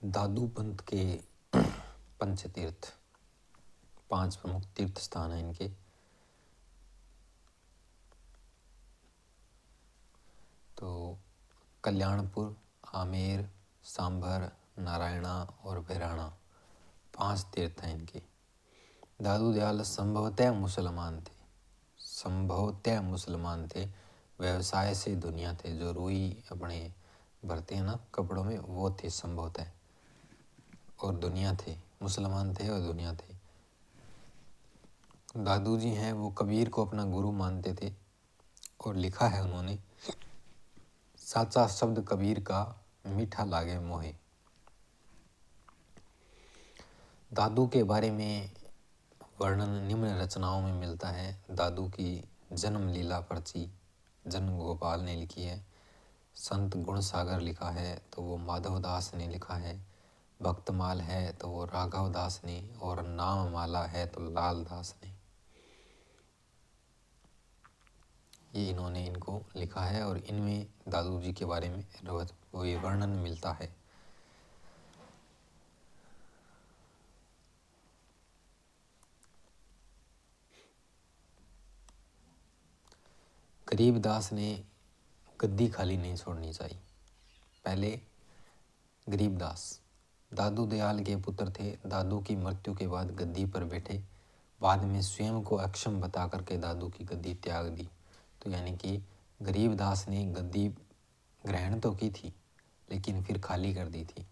S1: दादू पंथ के पंचतीर्थ, 5 प्रमुख तीर्थ स्थान हैं इनके। तो कल्याणपुर, आमेर, सांभर, नारायणा और भैराणा, 5 तीर्थ हैं इनके। दादू दयाल संभवतः मुसलमान थे, व्यवसाय से दुनिया थे। जो रुई अपने भरते हैं ना कपड़ों में, वो थे संभवतः, और दुनिया थे, मुसलमान थे और दुनिया थे। दादू जी हैं वो कबीर को अपना गुरु मानते थे और लिखा है उन्होंने, साचा शब्द कबीर का, मीठा लागे मोहे। दादू के बारे में वर्णन निम्न रचनाओं में मिलता है। दादू की जन्म लीला पर्ची जन गोपाल ने लिखी है। संत गुण सागर लिखा है तो वो माधवदास ने लिखा है। भक्तमाल है तो वो राघव दास ने, और नाम माला है तो लाल दास ने। ये इन्होंने इनको लिखा है और इनमें दादू जी के बारे में ये वर्णन मिलता है। गरीबदास ने गद्दी खाली नहीं छोड़नी चाहिए। पहले गरीबदास दादू दयाल के पुत्र थे। दादू की मृत्यु के बाद गद्दी पर बैठे, बाद में स्वयं को अक्षम बता करके दादू की गद्दी त्याग दी। तो यानी कि गरीबदास ने गद्दी ग्रहण तो की थी लेकिन फिर खाली कर दी थी,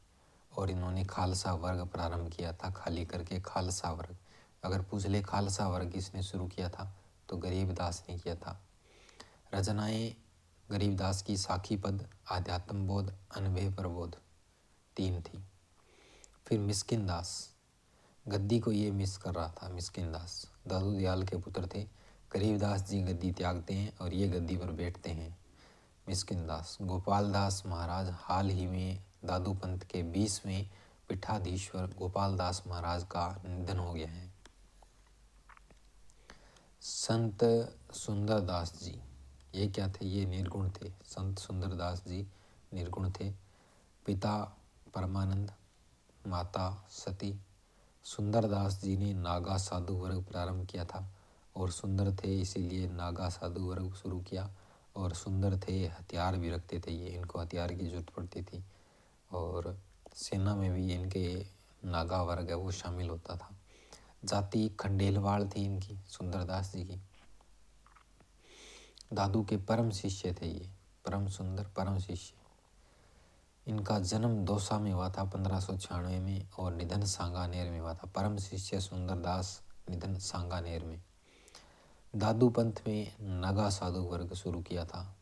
S1: और इन्होंने खालसा वर्ग प्रारंभ किया था, खाली करके खालसा वर्ग। अगर पूछ ले खालसा वर्ग किसने शुरू किया था, तो गरीबदास ने किया था। रचनाएं गरीबदास की साखी पद, आध्यात्म बोध, अनभय प्रबोध, 3 थी। फिर मिस्किन दास, गद्दी को ये मिस कर रहा था। मिस्किन दास दादू दयाल के पुत्र थे। गरीबदास जी गद्दी त्यागते हैं और ये गद्दी पर बैठते हैं। मिस्किन दास। गोपाल दास महाराज हाल ही में दादू पंथ के 20वें पीठाधीश्वर गोपाल दास महाराज का निधन हो गया है। संत सुंदरदास जी, ये क्या थे? ये निर्गुण थे। संत सुंदरदास जी निर्गुण थे। पिता परमानंद, माता सती। सुंदरदास जी ने नागा साधु वर्ग प्रारंभ किया था और सुंदर थे, इसीलिए नागा साधु वर्ग शुरू किया। और सुंदर थे, हथियार भी रखते थे ये, इनको हथियार की जरूरत पड़ती थी और सेना में भी इनके नागा वर्ग है वो शामिल होता था। जाति खंडेलवाल थी इनकी, सुंदरदास जी की। दादू के परम शिष्य थे ये, परम सुंदर परम शिष्य। इनका जन्म दौसा में हुआ था 1596 में और निधन सांगानेर में हुआ था। परम शिष्य सुंदरदास, निधन सांगानेर में। दादू पंथ में नागा साधु वर्ग शुरू किया था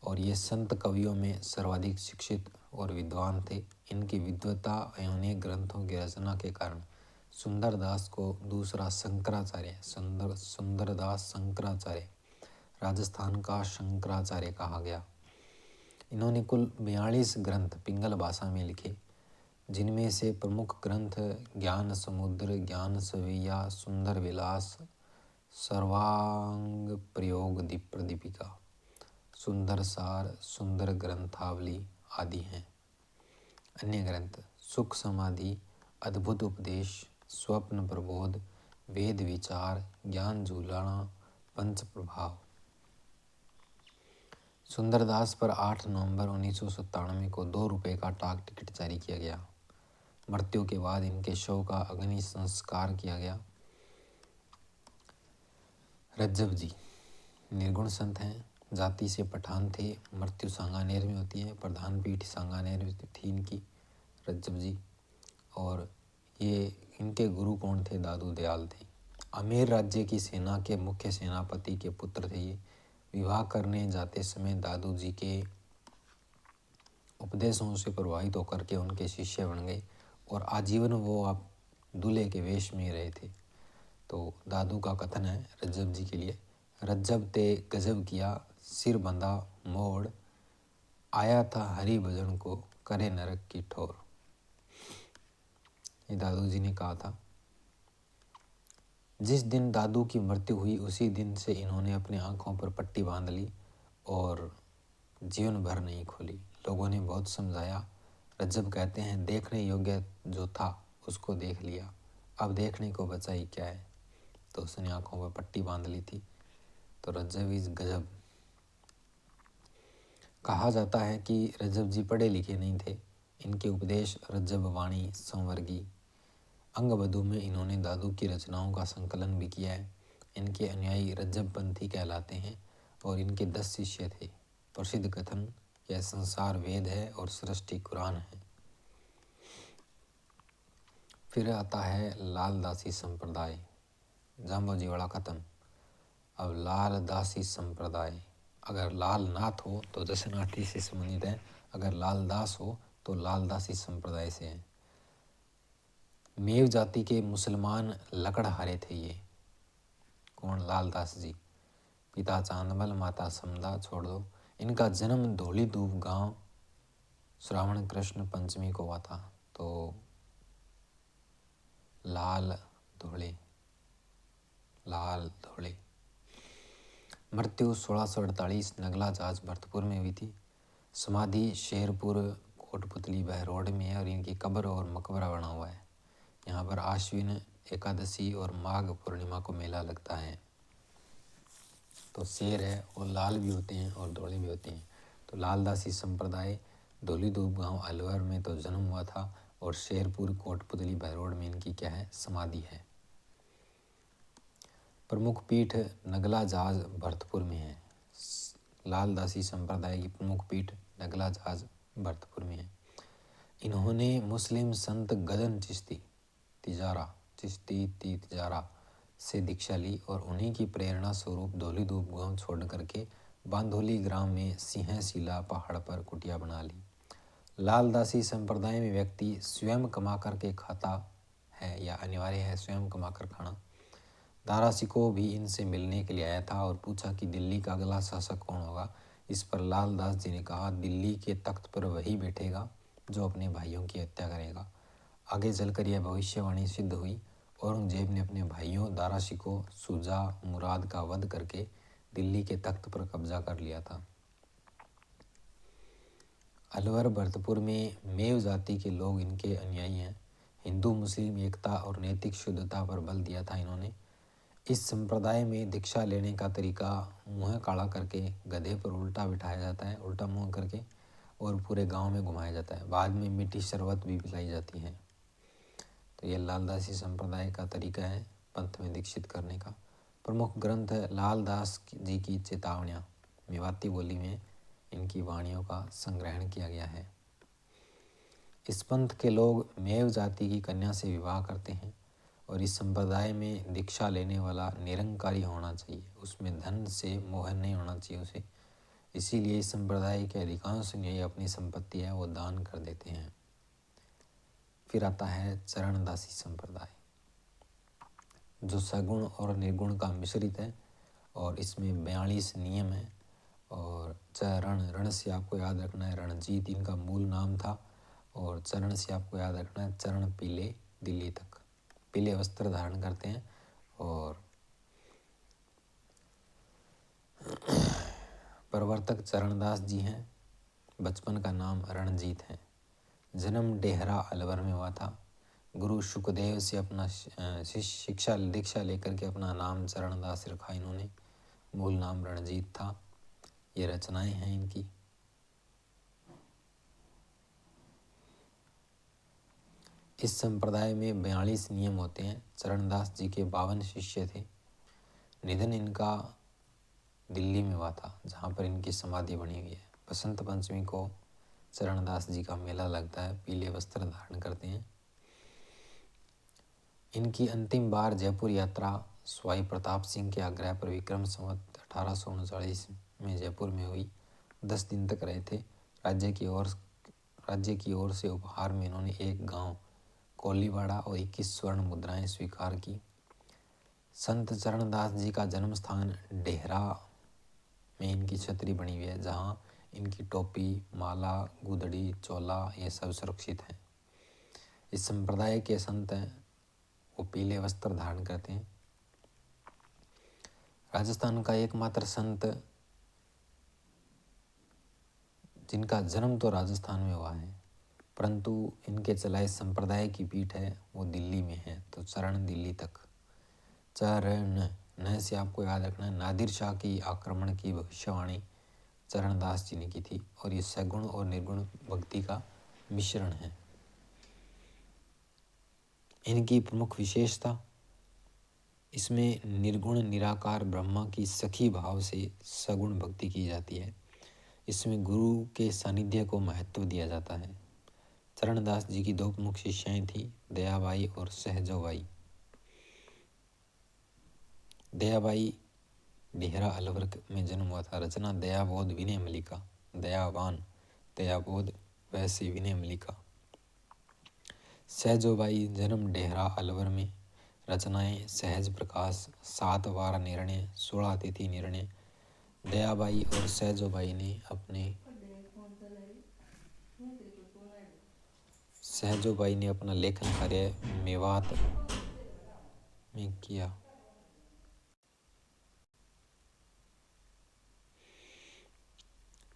S1: और ये संत कवियों में सर्वाधिक शिक्षित और विद्वान थे। इनकी विद्वता एवं अनेक ग्रंथों की रचना के कारण सुंदरदास को दूसरा शंकराचार्य, सुंदरदास शंकराचार्य, राजस्थान का शंकराचार्य कहा गया। इन्होंने कुल 42 ग्रंथ पिंगल भाषा में लिखे, जिनमें से प्रमुख ग्रंथ ज्ञान समुद्र, ज्ञान सवैया, सुंदर विलास, सर्वांग प्रयोग, प्रदीपिका, सुंदर सार, सुंदर ग्रंथावली आदि हैं। अन्य ग्रंथ सुख समाधि, अद्भुत उपदेश, स्वप्न प्रबोध, वेद विचार, ज्ञान झूलना, पंच प्रभाव। सुंदरदास पर 8 नवंबर 1997 को 2 रुपये का डाक टिकट जारी किया गया। मृत्यु के बाद इनके शव का अग्नि संस्कार किया गया। रज्जब जी निर्गुण संत हैं, जाति से पठान थे, मृत्यु सांगानेर में होती है, प्रधान पीठ सांगानेर में थी इनकी, रज्जब जी। और ये इनके गुरु कौन थे? दादू दयाल थे। आमेर राज्य की सेना के मुख्य सेनापति के पुत्र थे ये। विवाह करने जाते समय दादू जी के उपदेशों से प्रभावित होकर के उनके शिष्य बन गए और आजीवन वो आप दूल्हे के वेश में रहे थे। तो दादू का कथन है रज्जब जी के लिए, रज्जब ते गजब किया, सिर बंधा मोड़, आया था हरि भजन को, करे नरक की ठोर। ये दादू जी ने कहा था। जिस दिन दादू की मृत्यु हुई उसी दिन से इन्होंने अपनी आंखों पर पट्टी बांध ली और जीवन भर नहीं खोली। लोगों ने बहुत समझाया। रज्जब कहते हैं, देखने योग्य जो था उसको देख लिया, अब देखने को बचा ही क्या है। तो उसने आंखों पर पट्टी बांध ली थी। तो रज्जब इज गजब। कहा जाता है कि रज्जब जी पढ़े लिखे नहीं थे। इनके उपदेश रज्जब वाणी संवर्गी अंगबधू में इन्होंने दादू की रचनाओं का संकलन भी किया है। इनके अनुयायी रज्जब पंथी कहलाते हैं और इनके 10 शिष्य थे। प्रसिद्ध कथन, यह संसार वेद है और सृष्टि कुरान है। फिर आता है लाल दासी संप्रदाय, जाम्बोजी वाला खत्म। अब लाल दासी संप्रदाय, अगर लाल नाथ हो तो दशनाथी से संबंधित है, अगर लाल दास हो तो लाल दासी संप्रदाय से है। मेव जाति के मुसलमान लकड़हारे थे ये। कौन? लाल दास जी। पिता चांदमल, माता समदा, छोड़ दो। इनका जन्म धौली दूब गांव श्रावण कृष्ण पंचमी को हुआ था। तो लाल धोले, लाल धोले। मृत्यु 1648 नगला जाज भरतपुर में हुई थी। समाधि शेरपुर कोटपुतली बहरोड में है और इनकी कब्र और मकबरा बना हुआ है। यहाँ पर आश्विन एकादशी और माघ पूर्णिमा को मेला लगता है। तो शेर है और लाल भी होते हैं और धोले भी होते हैं। तो लालदासी संप्रदाय धौली दूब गांव अलवर में तो जन्म हुआ था और शेरपुर कोटपुतली बहरोड में इनकी क्या है? समाधि है। प्रमुख पीठ नगला जाज भरतपुर में है। लालदासी संप्रदाय की प्रमुख पीठ नगला जाज भरतपुर में है। इन्होंने मुस्लिम संत गदन चिश्ती तिजारा से दीक्षा ली और उन्हीं की प्रेरणा स्वरूप धौली दूब गांव छोड़ करके बांधोली ग्राम में सिंहशिला पहाड़ पर कुटिया बना ली। लालदासी संप्रदाय में व्यक्ति स्वयं कमा करके खाता है या अनिवार्य है स्वयं कमा कर खाना। दारासिको भी इनसे मिलने के लिए आया था और पूछा कि दिल्ली का अगला शासक कौन होगा। इस पर लालदास जी ने कहा, दिल्ली के तख्त पर वही बैठेगा जो अपने भाइयों की हत्या करेगा। आगे चलकर यह भविष्यवाणी सिद्ध हुई। औरंगजेब ने अपने भाइयों दाराशिको, सुजा, मुराद का वध करके दिल्ली के तख्त पर कब्जा कर लिया था। अलवर भरतपुर में मेव जाति के लोग इनके अनुयायी हैं। हिंदू मुस्लिम एकता और नैतिक शुद्धता पर बल दिया था इन्होंने। इस संप्रदाय में दीक्षा लेने का तरीका मुँह काला करके गधे पर उल्टा बिठाया जाता है, उल्टा मुँह करके, और पूरे गांव में घुमाया जाता है। बाद में मीठी शरबत भी पिलाई जाती है। तो ये लालदासी संप्रदाय का तरीका है पंथ में दीक्षित करने का। प्रमुख ग्रंथ लालदास जी की चेतावनियाँ, मेवाती बोली में इनकी वाणियों का संग्रहण किया गया है। इस पंथ के लोग मेव जाति की कन्या से विवाह करते हैं और इस संप्रदाय में दीक्षा लेने वाला निरंकारी होना चाहिए, उसमें धन से मोह नहीं होना चाहिए उसे। इसीलिए इस संप्रदाय के अधिकांश न्यायी अपनी संपत्ति है वो दान कर देते हैं। फिर आता है चरणदासी संप्रदाय, जो सगुण और निर्गुण का मिश्रित है और इसमें 42 नियम है। और रण से आपको याद रखना है रणजीत इनका मूल नाम था, और चरण से आपको याद रखना है चरण पीले, दिल्ली तक पीले वस्त्र धारण करते हैं। और प्रवर्तक चरणदास जी हैं। बचपन का नाम रणजीत है। जन्म डेहरा अलवर में हुआ था। गुरु शुकदेव से अपना शिक्षा दीक्षा लेकर के अपना नाम चरणदास रखा इन्होंने, मूल नाम रणजीत था। ये रचनाएं हैं इनकी। इस संप्रदाय में 42 नियम होते हैं। चरणदास जी के 52 शिष्य थे। निधन इनका दिल्ली में हुआ था, जहाँ पर इनकी समाधि बनी हुई है। बसंत पंचमी को चरणदास जी का मेला लगता है, पीले वस्त्र धारण करते हैं। इनकी अंतिम बार जयपुर यात्रा स्वाई प्रताप सिंह के आग्रह पर विक्रम संवत 1839 में जयपुर में हुई। 10 दिन तक रहे थे। राज्य की ओर से उपहार में इन्होंने एक गांव कोलीवाड़ा और 21 स्वर्ण मुद्राएं स्वीकार की। संत चरणदास जी का जन्म स्थान डेहरा में इनकी छतरी बनी हुई है, जहाँ इनकी टोपी, माला, गुदड़ी, चोला ये सब सुरक्षित हैं। इस संप्रदाय के संत हैं वो पीले वस्त्र धारण करते हैं। राजस्थान का एकमात्र संत जिनका जन्म तो राजस्थान में हुआ है, परंतु इनके चलाए संप्रदाय की पीठ है वो दिल्ली में है। तो चरण दिल्ली तक। चरण न से आपको याद रखना है नादिर शाह की आक्रमण की भविष्यवाणी चरणदास जी ने की थी, और ये सगुण और निर्गुण भक्ति का मिश्रण है। इनकी प्रमुख विशेषता, इसमें निर्गुण निराकार ब्रह्मा की सखी भाव से सगुण भक्ति की जाती है। इसमें गुरु के सानिध्य को महत्व दिया जाता है। चरणदास जी की 2 प्रमुख शिष्याएं थी, दयाबाई और सहजोबाई। दयाबाई डेहरा अलवर में जन्म हुआ था। रचना दयाबोध विनय मलिका, दयावान दयाबोध वैसे विनय मलिका। सहजोबाई जन्म डेहरा अलवर में। रचनाएं सहज प्रकाश, 7 वार निर्णय, 16 तिथि निर्णय। दयाबाई और सहजोबाई ने अपना लेखन कार्य मेवात में किया।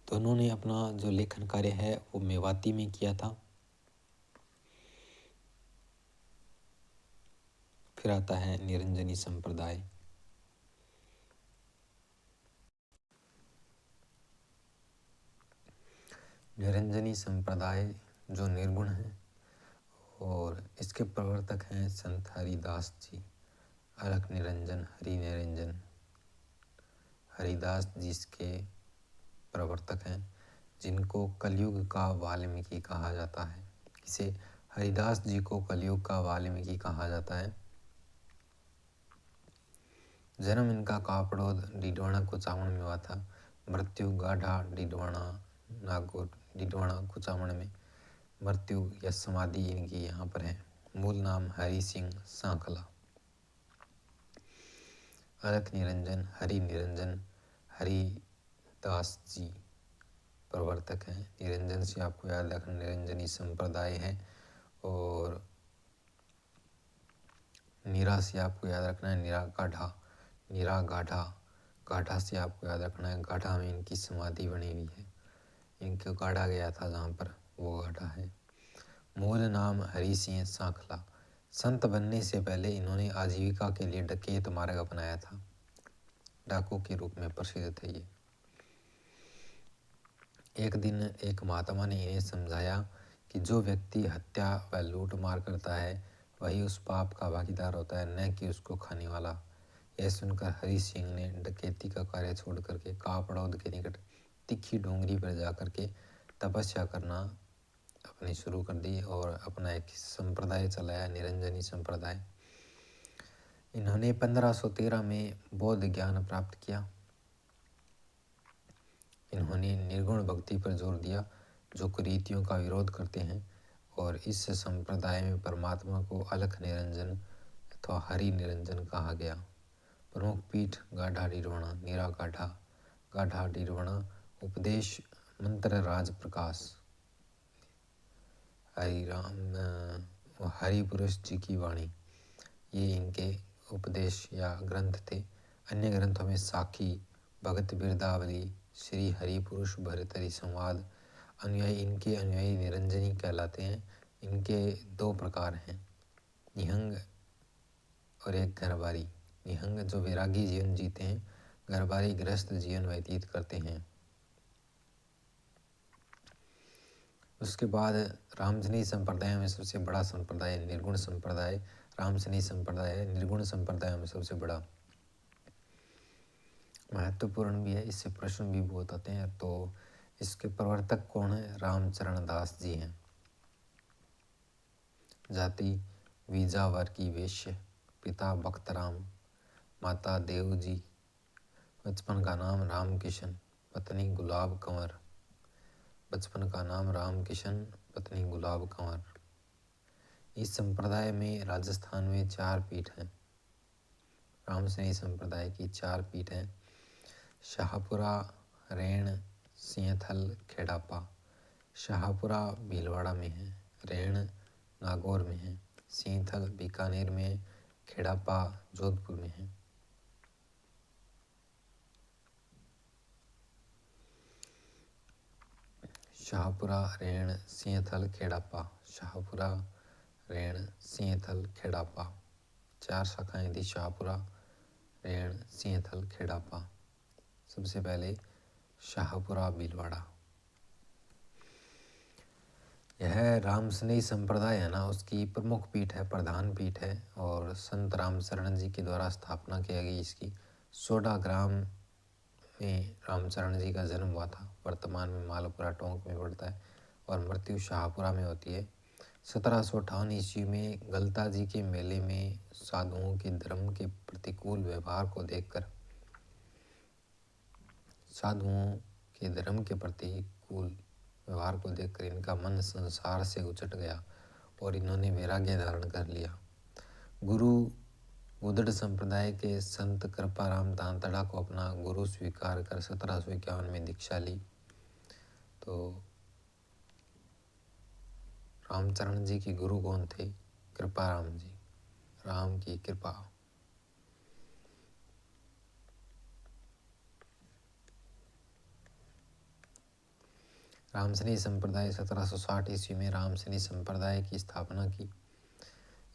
S1: दोनों ने अपना जो लेखन कार्य है वो मेवाती में किया था। फिर आता है निरंजनी संप्रदाय। निरंजनी संप्रदाय जो निर्गुण है और इसके प्रवर्तक हैं संत हरिदास जी। अलख निरंजन, हरि निरंजन, हरिदास जी इसके प्रवर्तक हैं, जिनको कलयुग का वाल्मीकि कहा जाता है। इसे हरिदास जी को कलयुग का वाल्मीकि कहा जाता है। जन्म इनका कापड़ोद डिडवाना कुचामण में हुआ था। मृत्यु गाढ़ा डिडवाना नागौर डिडवाना कुचामण में। मृत्यु या समाधि इनकी यहाँ पर है। मूल नाम हरि सिंह सांखला। अलख निरंजन, हरि निरंजन, हरिदास जी प्रवर्तक हैं। निरंजन से आपको याद रखना निरंजनी संप्रदाय है। और नीरा से आपको याद रखना है नीरा गाढ़ा, नीरा गाढ़ा। गाढ़ा से आपको याद रखना है गाढ़ा में इनकी समाधि बनी हुई है। इनको गाढ़ा गया था जहाँ पर, वो गाढ़ा है। मूल नाम हरि सिंह सांखला। संत बनने से पहले इन्होंने आजीविका के लिए डकैत मार्ग अपनाया था। डाकू के रूप में प्रसिद्ध थे ये। एक दिन एक महात्मा ने इन्हें समझाया कि जो व्यक्ति हत्या व लूट मार करता है वही उस पाप का भागीदार होता है, न कि उसको खाने वाला। यह सुनकर हरि सिंह ने डकैती का कार्य छोड़ करके कापड़ौद के निकट तिखी डोंगरी पर जाकर के तपस्या करना अपनी शुरू कर दी और अपना एक संप्रदाय चलाया, निरंजनी संप्रदाय। इन्होंने 1513 में बौद्ध ज्ञान प्राप्त किया। इन्होंने निर्गुण भक्ति पर जोर दिया, जो कुरीतियों का विरोध करते हैं, और इस संप्रदाय में परमात्मा को अलख निरंजन अथवा हरि निरंजन कहा गया। प्रमुख पीठ गाढ़ा डिरवणा, नीरा गाढ़ा, गाढ़ा डिरवणा, उपदेश मंत्र राज प्रकाश, हरि पुरुष जी की वाणी, ये इनके उपदेश या ग्रंथ थे। अन्य ग्रंथों में साखी, भगत बिरदावली, श्री हरि पुरुष भरतरि संवाद। अनुयायी इनके अनुयायी निरंजनी कहलाते हैं। इनके 2 प्रकार हैं, निहंग और एक घरबारी। निहंग जो वैरागी जीवन जीते हैं, घरबारी गृहस्थ जीवन व्यतीत करते हैं। उसके बाद रामसनी संप्रदाय में सबसे बड़ा संप्रदाय निर्गुण संप्रदाय रामसनी संप्रदाय है। निर्गुण संप्रदाय में सबसे बड़ा, महत्वपूर्ण भी है, इससे प्रश्न भी बहुत आते हैं। तो इसके प्रवर्तक कौन है? रामचरण दास जी हैं। जाति वीजावर की वेश्य, पिता भक्तराम, माता देव जी, बचपन का नाम राम किशन, पत्नी गुलाब कंवर। बचपन का नाम राम किशन, पत्नी गुलाब कंवर। इस संप्रदाय में राजस्थान में 4 पीठ हैं। रामसनी संप्रदाय की 4 पीठ हैं। शाहपुरा, रेण, सिंहथल, खेड़ापा। शाहपुरा भीलवाड़ा में है, रेण नागौर में है, सिंहथल बीकानेर में है, खेड़ापा जोधपुर में है। शाहपुरा, रेण, सिंहथल, खेड़ापा। शाहपुरा, रेण, सिंहथल, खेड़ापा। 4 शाखाएं थी, शाहपुरा, रेण, सिंहथल, खेड़ापा। सबसे पहले शाहपुरा भीलवाड़ा। यह रामसनी संप्रदाय है ना, उसकी प्रमुख पीठ है, प्रधान पीठ है, और संत रामचरण जी के द्वारा स्थापना की गई। इसकी सोडा ग्राम में रामचरण जी का जन्म हुआ था। वर्तमान में मालपुरा टोंक में पड़ता है और मृत्यु शाहपुरा में होती है। 1758 ईस्वी में गलता जी के मेले में साधुओं के धर्म के प्रतिकूल व्यवहार को देखकर, साधुओं के धर्म के प्रतिकूल व्यवहार को देखकर इनका मन संसार से उचट गया और इन्होंने वैराग्य धारण कर लिया। गुरु गुदड़ संप्रदाय के संत कृपाराम तांतड़ा को अपना गुरु स्वीकार कर 1751 में दीक्षा ली। तो रामचरण जी के गुरु कौन थे? कृपाराम जी, राम की कृपा। रामसनी संप्रदाय 1760 ईस्वी में रामसनी संप्रदाय की स्थापना की।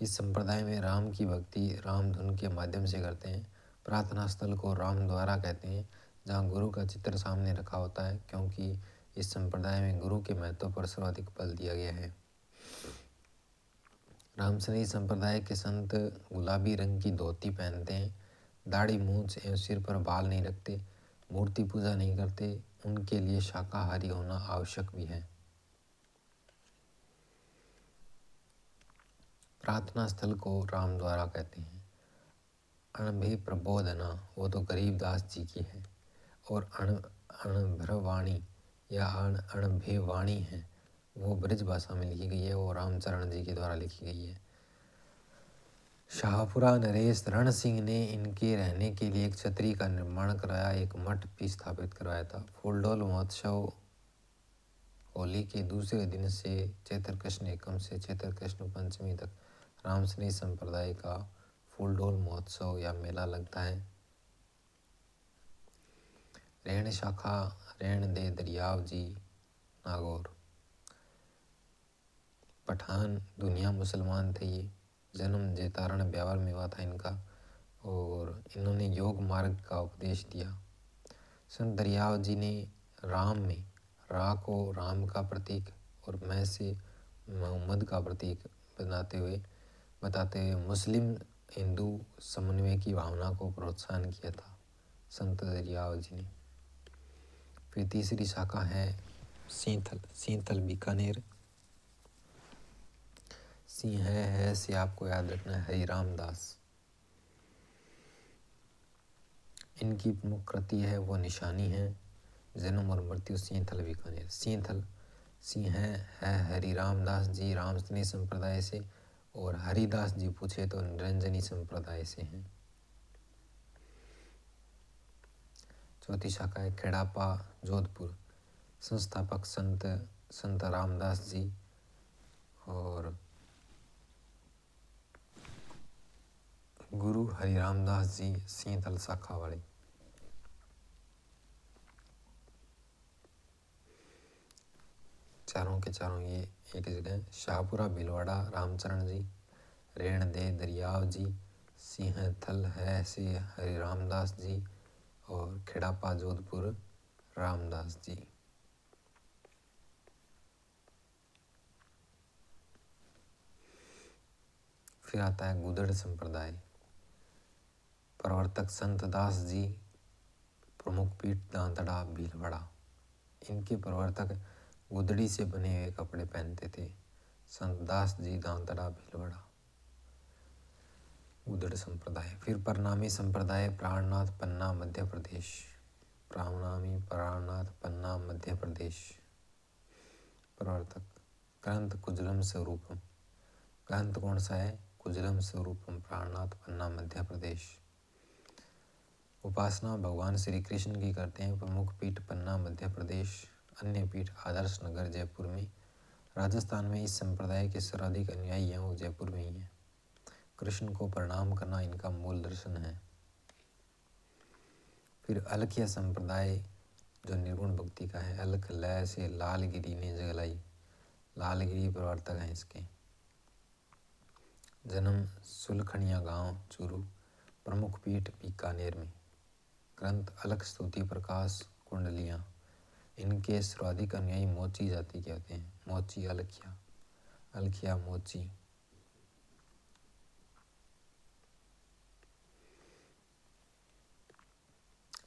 S1: इस संप्रदाय में राम की भक्ति राम धुन के माध्यम से करते हैं। प्रार्थना स्थल को राम द्वारा कहते हैं, जहाँ गुरु का चित्र सामने रखा होता है, क्योंकि इस संप्रदाय में गुरु के महत्व पर सर्वाधिक बल दिया गया है। रामसनी संप्रदाय के संत गुलाबी रंग की धोती पहनते हैं, दाढ़ी मूंछ एवं सिर पर बाल नहीं रखते, मूर्ति पूजा नहीं करते। उनके लिए शाकाहारी होना आवश्यक भी है। प्रार्थना स्थल को राम द्वारा कहते हैं। अणभे प्रबोधना, वो तो गरीबदास जी की है, और अणभ्रवाणी या अणभे वाणी है, वो ब्रज भाषा में लिखी गई है, वो रामचरण जी के द्वारा लिखी गई है। शाहपुरा नरेश रण सिंह ने इनके रहने के लिए एक छतरी का निर्माण कराया, एक मठ भी स्थापित करवाया था। फूलडोल महोत्सव होली के दूसरे दिन से चैत्र कृष्ण एकम से चैत्र कृष्ण पंचमी तक रामसनी संप्रदाय का फूलडोल महोत्सव या मेला लगता है। रेण शाखा, रेण दे दरियाव जी, नागौर। पठान दुनिया मुसलमान थे ये, जन्म जैतारण ब्यावर में हुआ था इनका, और इन्होंने योग मार्ग का उपदेश दिया। संत दरियाव जी ने राम में रा को राम का प्रतीक और मैं से मोहम्मद का प्रतीक बताते हुए मुस्लिम हिंदू समन्वय की भावना को प्रोत्साहन किया था संत दरियाव जी ने। फिर तीसरी शाखा है सींथल बीकानेर। सिंह है से आपको याद रखना है हरिराम दास। इनकी प्रमुख कृति है वो निशानी है, जन्म और मृत्यु सींथल बीकानेर। सिंह है हरिराम दास जी रामसनी संप्रदाय से, और हरिदास जी पूछे तो निरंजनी संप्रदाय से हैं। चौथी शाखा है खेड़ापा जोधपुर। संस्थापक संत रामदास जी और गुरु हरिरामदास जी सींथल शाखा वाले। चारों के चारों ये एक जगह। शाहपुरा भीलवाड़ा रामचरण जी, रेण दे दरियाव जी, सिंहथल है से हरिरामदास जी, और खेड़ापा जोधपुर रामदास जी। फिर आता है गुदड़ संप्रदाय। प्रवर्तक संत दास जी, प्रमुख पीठ दांतड़ा भीलवाड़ा। इनके प्रवर्तक गुदड़ी से बने हुए कपड़े पहनते थे। संत दास जी दांतड़ा भीलवाड़ा, गुदड़ संप्रदाय। फिर प्रणामी संप्रदाय प्राणनाथ पन्ना मध्य प्रदेश। प्राणामी प्राणनाथ पन्ना मध्य प्रदेश। प्रवर्तक ग्रंथ कुजलम स्वरूपम। ग्रंथ कौन सा है? कुजलम स्वरूपम, प्राणनाथ पन्ना मध्य प्रदेश। उपासना भगवान श्री कृष्ण की करते हैं। प्रमुख पीठ पन्ना मध्य प्रदेश, अन्य पीठ आदर्श नगर जयपुर में। राजस्थान में इस संप्रदाय के सर्वाधिक अनुयायी हैं वो जयपुर में ही हैं। कृष्ण को प्रणाम करना इनका मूल दर्शन है। फिर अलखिया संप्रदाय जो निर्गुण भक्ति का है। अलख लय से लालगिरी ने जगलाई। लालगिरी प्रवर्तक हैं इसके। जन्म सुलखनिया गांव चूरू। प्रमुख पीठ बीकानेर में। ग्रंथ अलख स्तुति प्रकाश कुंडलियाँ। इनके सर्वाधिक अनुयायी मोची जाति के होते हैं। मोची अलखिया मोची।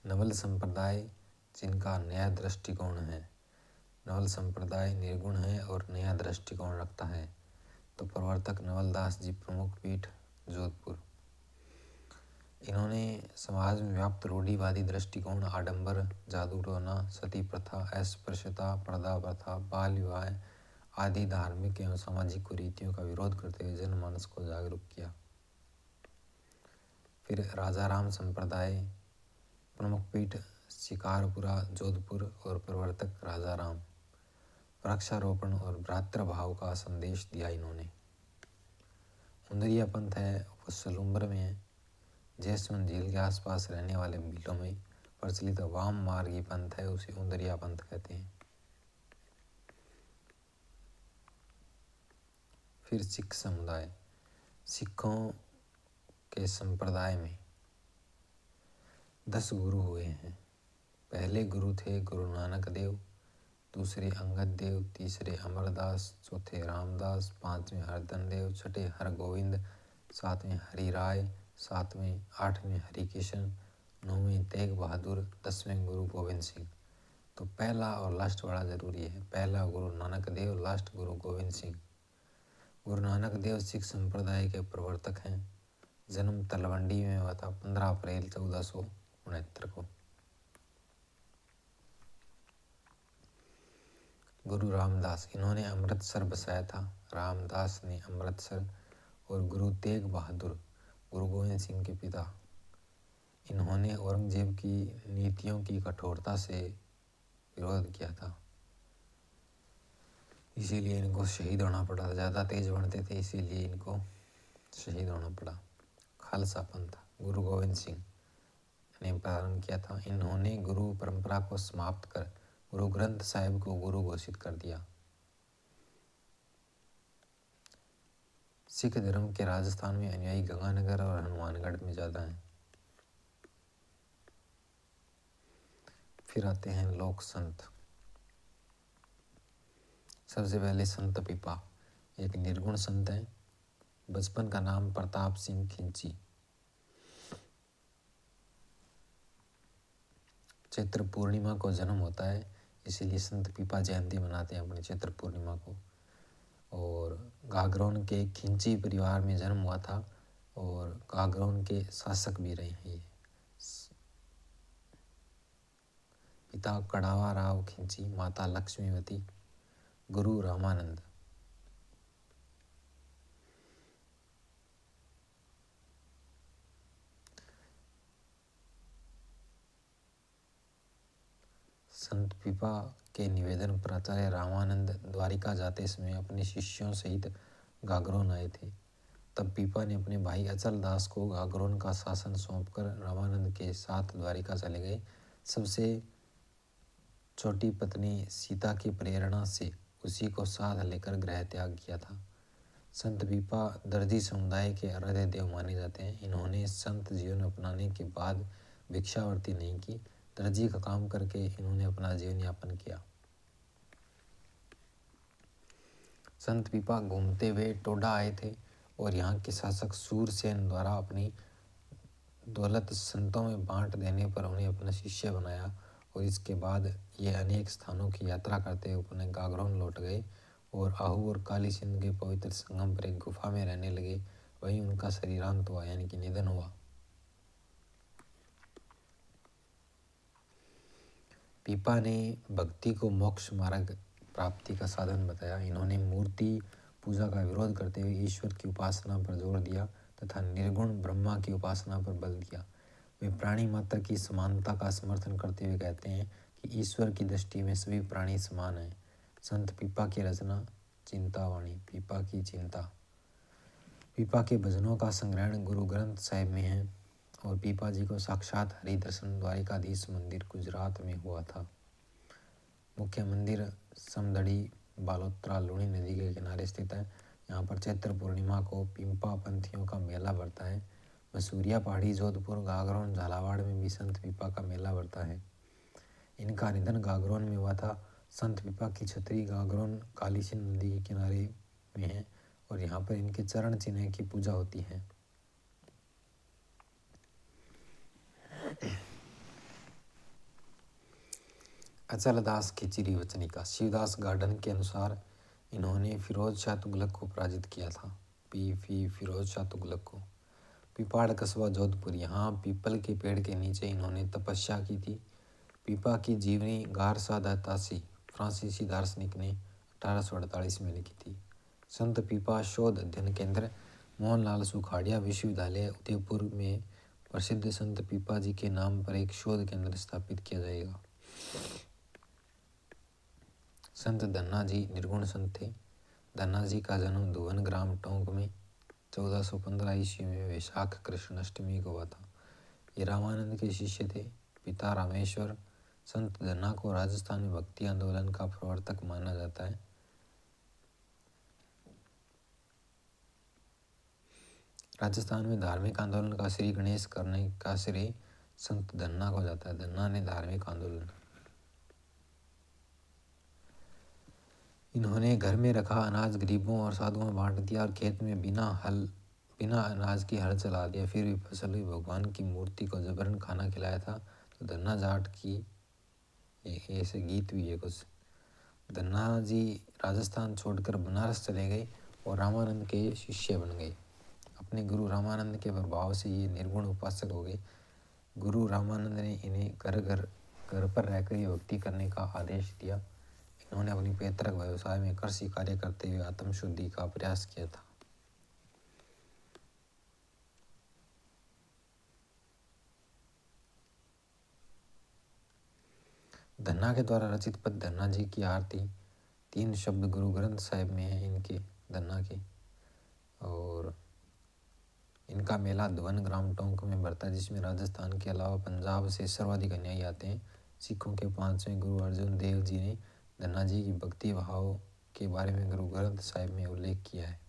S1: नवल संप्रदाय जिनका नया दृष्टिकोण है। नवल संप्रदाय निर्गुण है और नया दृष्टिकोण रखता है। तो प्रवर्तक नवलदास जी, प्रमुख पीठ जोधपुर। इन्होंने समाज में व्याप्त रूढ़िवादी दृष्टिकोण, आडंबर, जादू टोना, सती प्रथा, अस्पृश्यता, पर्दा प्रथा, बाल विवाह आदि धार्मिक एवं सामाजिक कुरीतियों का विरोध करते हुए जनमानस को जागरूक किया। फिर राजाराम संप्रदाय, प्रमुख पीठ शिकारपुरा जोधपुर और प्रवर्तक राजाराम। वृक्षारोपण और भ्रातृभाव का संदेश दिया इन्होंने। उंदरिया पंथ है वो सलूम्बर में है। जैसमंद झील के आसपास रहने वाले भीलों में प्रचलित वाम मार्गी पंथ है, उसे उंदरिया पंथ कहते हैं। फिर सिख समुदाय। सिखों के संप्रदाय में 10 गुरु हुए हैं। पहले गुरु थे गुरु नानक देव, दूसरे अंगद देव, तीसरे अमरदास, चौथे रामदास, पांचवें हरदन देव, छठे हरगोविंद, सातवें हरिराय, सातवें आठवें हरिकिशन, नौवें तेग बहादुर, 10वें गुरु गोविंद सिंह। तो पहला और लास्ट बड़ा जरूरी है। पहला गुरु नानक देव, लास्ट गुरु गोविंद सिंह। गुरु नानक देव सिख संप्रदाय के प्रवर्तक हैं। जन्म तलवंडी में हुआ था 15 अप्रैल 1469 को। गुरु रामदास, इन्होंने अमृतसर बसाया था। रामदास ने अमृतसर। और गुरु तेग बहादुर, गुरु गोविंद सिंह के पिता। इन्होंने औरंगजेब की नीतियों की कठोरता से विरोध किया था, इसीलिए इनको शहीद होना पड़ा। ज़्यादा तेज बढ़ते थे, इसीलिए इनको शहीद होना पड़ा। खालसा पंथ, गुरु गोविंद सिंह ने प्रारंभ किया था। इन्होंने गुरु परंपरा को समाप्त कर गुरु ग्रंथ साहिब को गुरु घोषित कर दिया। सिख धर्म के राजस्थान में अनुयायी गंगानगर और हनुमानगढ़ में ज़्यादा हैं। फिर आते हैं लोक संत। सबसे पहले संत पीपा एक निर्गुण संत हैं। बचपन का नाम प्रताप सिंह खिंची। चैत्र पूर्णिमा को जन्म होता है, इसीलिए संत पीपा जयंती मनाते हैं अपनी चैत्र पूर्णिमा को। और गागरोन के खिंची परिवार में जन्म हुआ था और गागरोन के शासक भी रहे हैं। पिता कड़ावा राव खिंची, माता लक्ष्मीवती, गुरु रामानंद। संत पीपा के निवेदन पर आचार्य रामानंद द्वारिका जाते समय अपने शिष्यों सहित गागरोन आए थे। तब पीपा ने अपने भाई अचल दास को गागरोन का शासन सौंपकर रामानंद के साथ द्वारिका चले गए। सबसे छोटी पत्नी सीता की प्रेरणा से उसी को साथ लेकर गृह त्याग किया था। संत पीपा दर्जी समुदाय के आराध्य देव माने जाते हैं। इन्होंने संत जीवन अपनाने के बाद भिक्षावृत्ति नहीं की। दर्जी का काम करके इन्होंने अपना जीवन यापन किया। संत पीपा घूमते हुए टोडा आए थे और यहाँ के शासक सूरसेन द्वारा अपनी दौलत संतों में बांट देने पर उन्हें अपना शिष्य बनाया और इसके बाद ये अनेक स्थानों की यात्रा करते हुए अपने गागरोन लौट गए और आहू और काली सिंध के पवित्र संगम पर एक गुफा में रहने लगे। वहीं उनका शरीरांत हुआ, यानी कि निधन हुआ। पीपा ने भक्ति को मोक्ष मार्ग प्राप्ति का साधन बताया। इन्होंने मूर्ति पूजा का विरोध करते हुए ईश्वर की उपासना पर जोर दिया तथा निर्गुण ब्रह्मा की उपासना पर बल दिया। वे प्राणी मात्र की समानता का समर्थन करते हुए कहते हैं कि ईश्वर की दृष्टि में सभी प्राणी समान हैं। संत पीपा की रचना चिंतावाणी, पीपा की चिंता। पीपा के भजनों का संग्रहण गुरु ग्रंथ साहिब में है और पीपा जी को साक्षात हरि दर्शन द्वारिकाधीश मंदिर गुजरात में हुआ था। मुख्य मंदिर समदड़ी बालोत्रा लूणी नदी के किनारे स्थित है। यहाँ पर चैत्र पूर्णिमा को पीपा पंथियों का मेला बढ़ता है। मसूरिया पहाड़ी, जोधपुर, गागरोन, झालावाड़ में भी संत पीपा का मेला बढ़ता है। इनका निधन गागरोन में हुआ था। संत पीपा की छतरी गागरोन काली सिंध नदी के किनारे में है और यहाँ पर इनके चरण चिन्ह की पूजा होती है। अचल दास खिचरी वचनिका। शिवदास गार्डन के अनुसार इन्होंने फिरोज शाह तुगलक को पराजित किया था। फिरोज शाह तुगलक को। पीपाड़ कस्बा जोधपुर, यहाँ पीपल के पेड़ के नीचे इन्होंने तपस्या की थी। पीपा की जीवनी गारसा दातासी फ्रांसीसी दार्शनिक ने 1848 में लिखी थी। संत पीपा शोध अध्ययन केंद्र मोहनलाल सुखाड़िया विश्वविद्यालय उदयपुर में प्रसिद्ध संत पीपा जी के नाम पर एक शोध केंद्र स्थापित किया जाएगा। संत धन्ना जी निर्गुण संत थे। धन्ना जी का जन्म धुवन ग्राम टोंक में 1415 ईस्वी में वैशाख कृष्ण अष्टमी को हुआ था। ये रामानंद के शिष्य थे। पिता रामेश्वर। संत धन्ना को राजस्थान में भक्ति आंदोलन का प्रवर्तक माना जाता है। राजस्थान में धार्मिक आंदोलन का श्री गणेश करने का श्रेय संत धन्ना को जाता है। धन्ना ने धार्मिक आंदोलन। इन्होंने घर में रखा अनाज गरीबों और साधुओं में बांट दिया और खेत में बिना अनाज की हल चला दिया। फिर भी फसल हुई। भगवान की मूर्ति को जबरन खाना खिलाया था। तो धन्ना जाट की ऐसे गीत भी है कुछ। धन्ना जी राजस्थान छोड़कर बनारस चले गए और रामानंद के शिष्य बन गए। अपने गुरु रामानंद के प्रभाव से ये निर्गुण उपासक हो गए। गुरु रामानंद ने इन्हें घर पर रहकर ही भक्ति करने का आदेश दिया। इन्होंने अपनी पैतृक व्यवसाय में कृषि कार्य करते हुए आत्मशुद्धि का प्रयास किया था। धन्ना के द्वारा रचित पद धन्ना जी की आरती 3 शब्द गुरु ग्रंथ साहिब में है इनके धन्ना के। और इनका मेला धुवन ग्राम टोंक में बढ़ता है, जिसमें राजस्थान के अलावा पंजाब से सर्वाधिक अनुयायी आते हैं। सिखों के 5वें गुरु अर्जुन देव जी ने धन्ना जी की भक्ति भाव के बारे में गुरु ग्रंथ साहिब में उल्लेख किया है।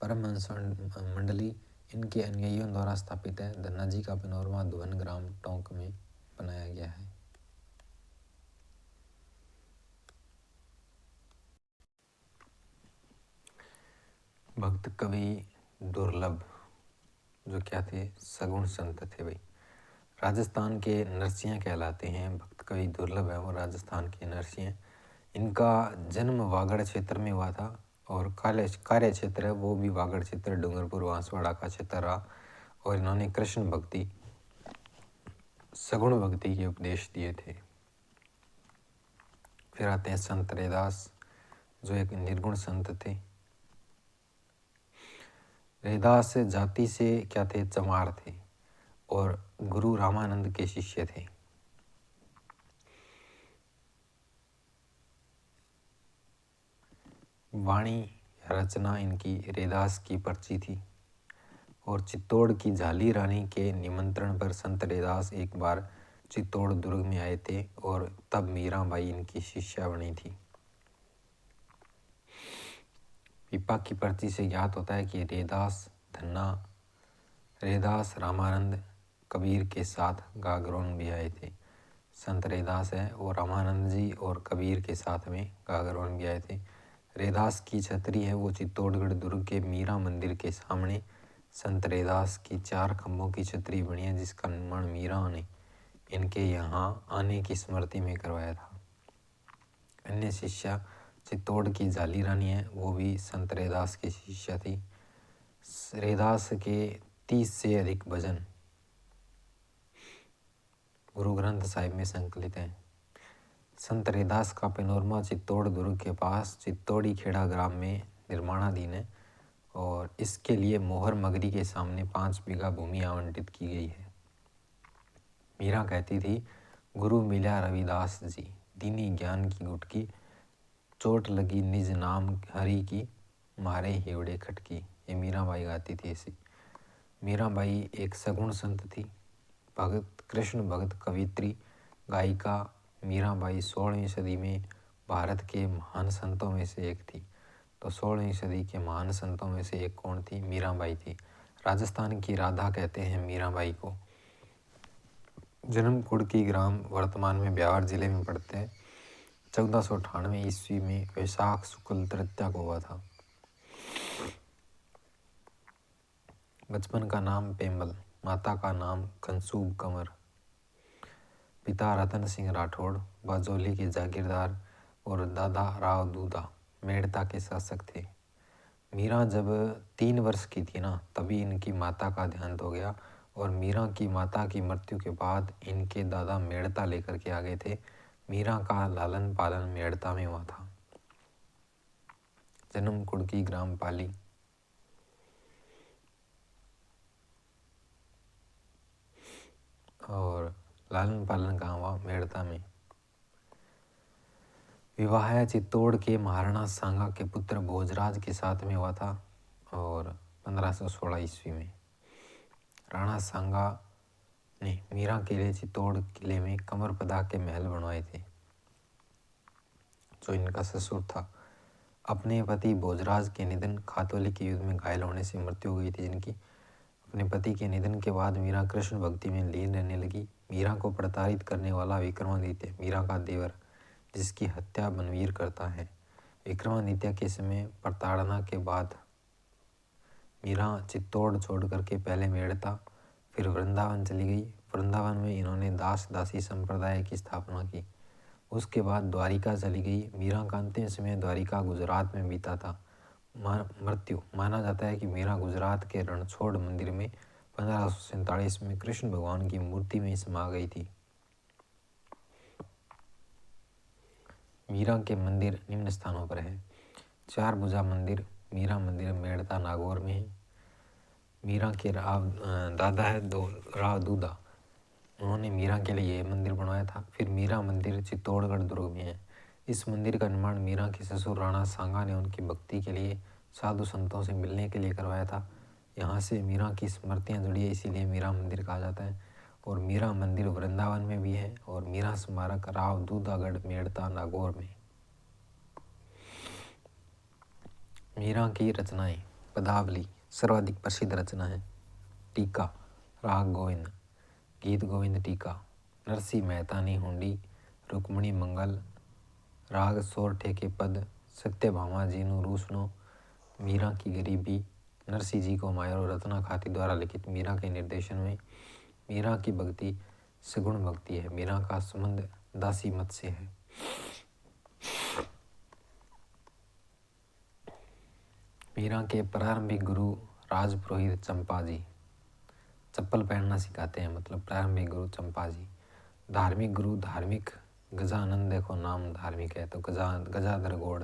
S1: परमहंस मंडली इनके अनुयायियों द्वारा स्थापित है। धन्ना जी का पैनोरमा धुवन ग्राम टोंक में बनाया गया है। भक्त कवि दुर्लभ जो क्या थे, सगुण संत थे भाई। राजस्थान के नरसिंह कहलाते हैं। भक्त कवि दुर्लभ है वो राजस्थान के नरसिंह। इनका जन्म वागड़ क्षेत्र में हुआ था और कार्य क्षेत्र है वो भी वागड़ क्षेत्र, डूंगरपुर बांसवाड़ा का क्षेत्र रहा। और इन्होंने कृष्ण भक्ति, सगुण भक्ति के उपदेश दिए थे। फिर आते हैं संत रैदास जो एक निर्गुण संत थे। रैदास जाति से क्या थे, चमार थे और गुरु रामानंद के शिष्य थे। वाणी रचना इनकी रैदास की पर्ची थी और चित्तौड़ की झाली रानी के निमंत्रण पर संत रैदास एक बार चित्तौड़ दुर्ग में आए थे और तब मीराबाई इनकी शिष्या बनी थी। पिपा की पर्ची से ज्ञात होता है कि रैदास रामानंद कबीर के साथ गागरोन भी आए थे। संत रैदास है और रामानंद जी और कबीर के साथ में गागरोन भी आए थे। रैदास की छतरी है वो चित्तौड़गढ़ दुर्ग के मीरा मंदिर के सामने संत रैदास की 4 खंभों की छतरी बनी है, जिसका निर्माण मीरा ने इनके यहाँ आने की स्मृति में करवाया था। अन्य शिष्या चित्तौड़ की झाली रानी है, वो भी संत रैदास की शिष्या थी। रैदास के 30 से अधिक भजन गुरु ग्रंथ साहिब में संकलित हैं। संत रैदास का पैनोरमा चित्तौड़ दुर्ग के पास चित्तौड़ी खेड़ा ग्राम में निर्माणाधीन है और इसके लिए मोहर मगरी के सामने 5 बीघा भूमि आवंटित की गई है। मीरा कहती थी, गुरु मिला रविदास जी, दीनी ज्ञान की गुटकी, चोट लगी निज नाम हरि की, मारे हेवड़े खटकी। ये मीराबाई गाती थी ऐसी। मीराबाई एक सगुण संत थी, भगत कृष्ण भगत कवित्री गायिका। मीराबाई 16वीं सदी में भारत के महान संतों में से एक थी। तो 16वीं सदी के महान संतों में से एक कौन थी? मीराबाई थी। राजस्थान की राधा कहते हैं मीराबाई को। जन्म कुड़की ग्राम वर्तमान में ब्यावर जिले में पड़ते हैं। 1498 ईस्वी में वैशाख शुक्ल तृतीया को हुआ था। बचपन का नाम पेमल, माता का नाम कंसूब कंवर, पिता रतन सिंह राठौड़ बाजोली के जागीरदार और दादा राव दूधा मेड़ता के शासक थे। मीरा जब 3 वर्ष की थी ना, तभी इनकी माता का देहांत हो गया और मीरा की माता की मृत्यु के बाद इनके दादा मेड़ता लेकर के आ गए थे। मीरा का लालन पालन मेड़ता में हुआ था। जन्म कुड़की ग्राम पाली। और लालन पालन कहाँ हुआ? मेड़ता में। विवाह चित्तौड़ के महाराणा सांगा के पुत्र भोजराज के साथ में हुआ था और 1516 ईस्वी में। राणा सांगा ने मीरा के लिए चित्तौड़ किले में कमरपदा के महल बनवाए थे, जो इनका ससुर था। अपने पति भोजराज के निधन खातौली के युद्ध में घायल होने से मृत्यु हो गई थी जिनकी। अपने पति के निधन के बाद मीरा कृष्ण भक्ति में लीन रहने लगी। मीरा को प्रताड़ित करने वाला विक्रमादित्य, मीरा का देवर, जिसकी हत्या बनवीर करता है। विक्रमादित्य के समय प्रताड़ना के बाद मीरा चित्तौड़ छोड़ करके पहले मेड़ता फिर वृंदावन चली गई। वृंदावन में इन्होंने दास दासी संप्रदाय की स्थापना की। उसके बाद द्वारिका चली गई। मीरा का अंतिम समय द्वारिका गुजरात में बीता था। मृत्यु माना जाता है कि मीरा गुजरात के रणछोड़ मंदिर में 1547 में कृष्ण भगवान की मूर्ति में समा गई थी। मीरा के मंदिर निम्न स्थानों पर है। 4 भुजा मंदिर, मीरा मंदिर मेड़ता नागौर में है। मीरा के दादा है राव दूधा, उन्होंने मीरा के लिए ये मंदिर बनवाया था। फिर मीरा मंदिर चित्तौड़गढ़ दुर्ग में है। इस मंदिर का निर्माण मीरा के ससुर राणा सांगा ने उनकी भक्ति के लिए साधु संतों से मिलने के लिए करवाया था। यहाँ से मीरा की स्मृतियाँ जुड़ी है, इसीलिए मीरा मंदिर कहा जाता है। और मीरा मंदिर वृंदावन में भी है और मीरा स्मारक राव दूधागढ़ मेड़ता नागौर में। मीरा की रचनाएं पदावली सर्वाधिक प्रसिद्ध रचना है। टीका राग गोविंद, गीत गोविंद टीका, नरसिंह मेहता ने हुंडी, रुक्मणी मंगल, राग सोरठे के पद, सत्यभामा जी नु रूसनो, मीरा की गरीबी, नरसिंह जी को मायर और रत्ना खाती द्वारा लिखित मीरा के निर्देशन में। मीरा की भक्ति सगुण भक्ति है। मीरा का संबंध दासी मत से है। मीरा के प्रारंभिक गुरु राजपुरोहित चंपा जी, चप्पल पहनना सिखाते हैं, मतलब प्रारंभिक गुरु चंपा जी। धार्मिक गुरु धार्मिक गजानंद, देखो नाम धार्मिक है तो गजाधर गौड़।